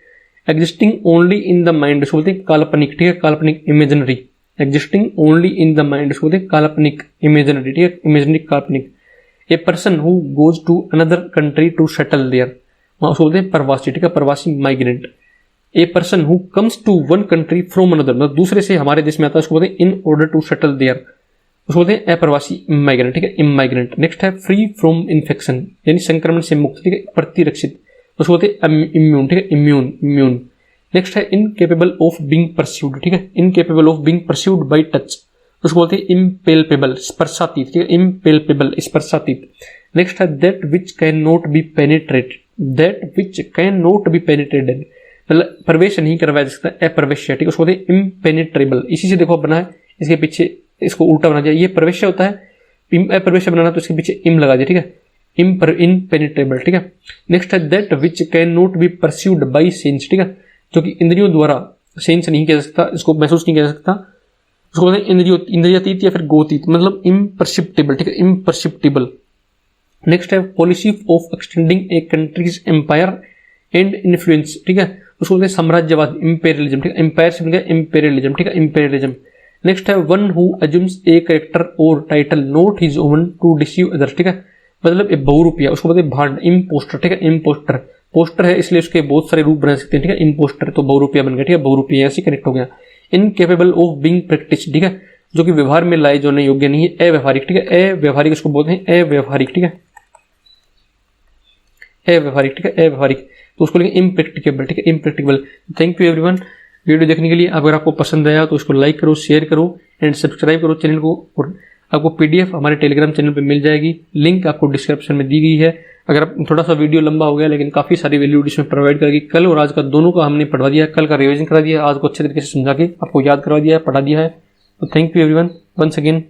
existing only in the mind, उसको बोलते हैं काल्पनिक, ठीक है, काल्पनिक, imaginary, existing only in the mind, उसको बोलते हैं काल्पनिक, इमेजिनरी, ठीक है, इमेजिनरी, काल्पनिक। A person who goes to another country to settle there, उसको बोलते हैं प्रवासी, ठीक है, प्रवासी, migrant. A person who comes to one country from another, मतलब दूसरे से हमारे देश में आता है, उसको बोलते हैं in order to settle there, उसको बोलते हैं अप्रवासी, माइग्रेंट, ठीक है, इमाइग्रेंट। नेक्स्ट है फ्री फ्रॉम इन्फेक्शन, यानी संक्रमण से मुक्त, ठीक है, प्रतिरक्षित, उसको बोलते हैं इम्यून, ठीक है, इम्यून, इम्यून। नेक्स्ट है इनकेपेबल ऑफ बीइंग परस्यूड, ठीक है, incapable of being perceived by touch, उसको बोलते हैं इम्पेल्पेबल, स्पर्शातीत, ठीक है, इम्पेल्पेबल, स्पर्शातीत। नेक्स्ट है that which can not be penetrated, that which can not be penetrated, मतलब प्रवेश नहीं करवाया जा सकता, अप्रवेश्य, ठीक है, उसको बोलते हैं इम्पेनिट्रेबल। इसी से देखो बना है, इसके पीछे इसको उल्टा बना दिया, ये प्रवेश्य होता है, अप्रवेश्य बनाना तो इसके पीछे इम लगा दिया, ठीक है, इनपेनिट्रेबल, ठीक है। नेक्स्ट है that which can not be perceived by sense, ठीक है, जो कि इंद्रियों द्वारा सेंस नहीं किया जा सकता, इसको महसूस नहीं किया जा सकता, उसको बोलते हैं इंद्रियातीत या फिर गोतीत, मतलब इम्परसिप्टेबल, ठीक है, इम्परसिप्टेबल। नेक्स्ट है policy of extending a country's empire and influence, ठीक है, उसको बोलते हैं साम्राज्यवाद, इंपेरियलिज्म, ठीक है, एम्पायर से बन गया इंपेरियलिज्म, ठीक है, इंपेरियलिज्म। नेक्स्ट है one who assumes a character और title not his own to deceive others, ठीक है, मतलब बहुरूपिया, उसको बोलते हैं भांड, इम्पोस्टर, ठीक है, इम्पोस्टर, पोस्टर है इसलिए उसके बहुत सारे रूप बना सकते हैं, ठीक है, इम्पोस्टर, तो बहुरूपिया बन गया, ठीक है, बहुरूपिया ऐसे कनेक्ट हो गया। इनकेपेबल ऑफ बीइंग प्रैक्टिस, ठीक है, जो कि व्यवहार में लाए जो नहीं योग्य नहीं है, अव्यवहारिक, ठीक है, अव्यवहारिक उसको बोलते हैं अव्यवहारिक, ठीक है, अव्यवहारिक, ठीक है, अव्यवहारिक, तो उसको लिखेंगे इम्प्रैक्टिकेबल, ठीक है, impracticable. Thank you everyone video देखने के लिए। अगर आपको पसंद आया तो इसको लाइक करो, शेयर करो एंड सब्सक्राइब करो चैनल को, और आपको पीडीएफ हमारे टेलीग्राम चैनल पे मिल जाएगी, लिंक आपको डिस्क्रिप्शन में दी गई है। अगर आप थोड़ा सा वीडियो लंबा हो गया लेकिन काफ़ी सारी वैल्यू इसमें प्रोवाइड करेगी, कल और आज का दोनों का हमने पढ़वा दिया है, कल का रिवीजन करा दिया है, आज को अच्छे तरीके से समझा के आपको याद करवा दिया है, पढ़ा दिया है। तो thank you everyone once again.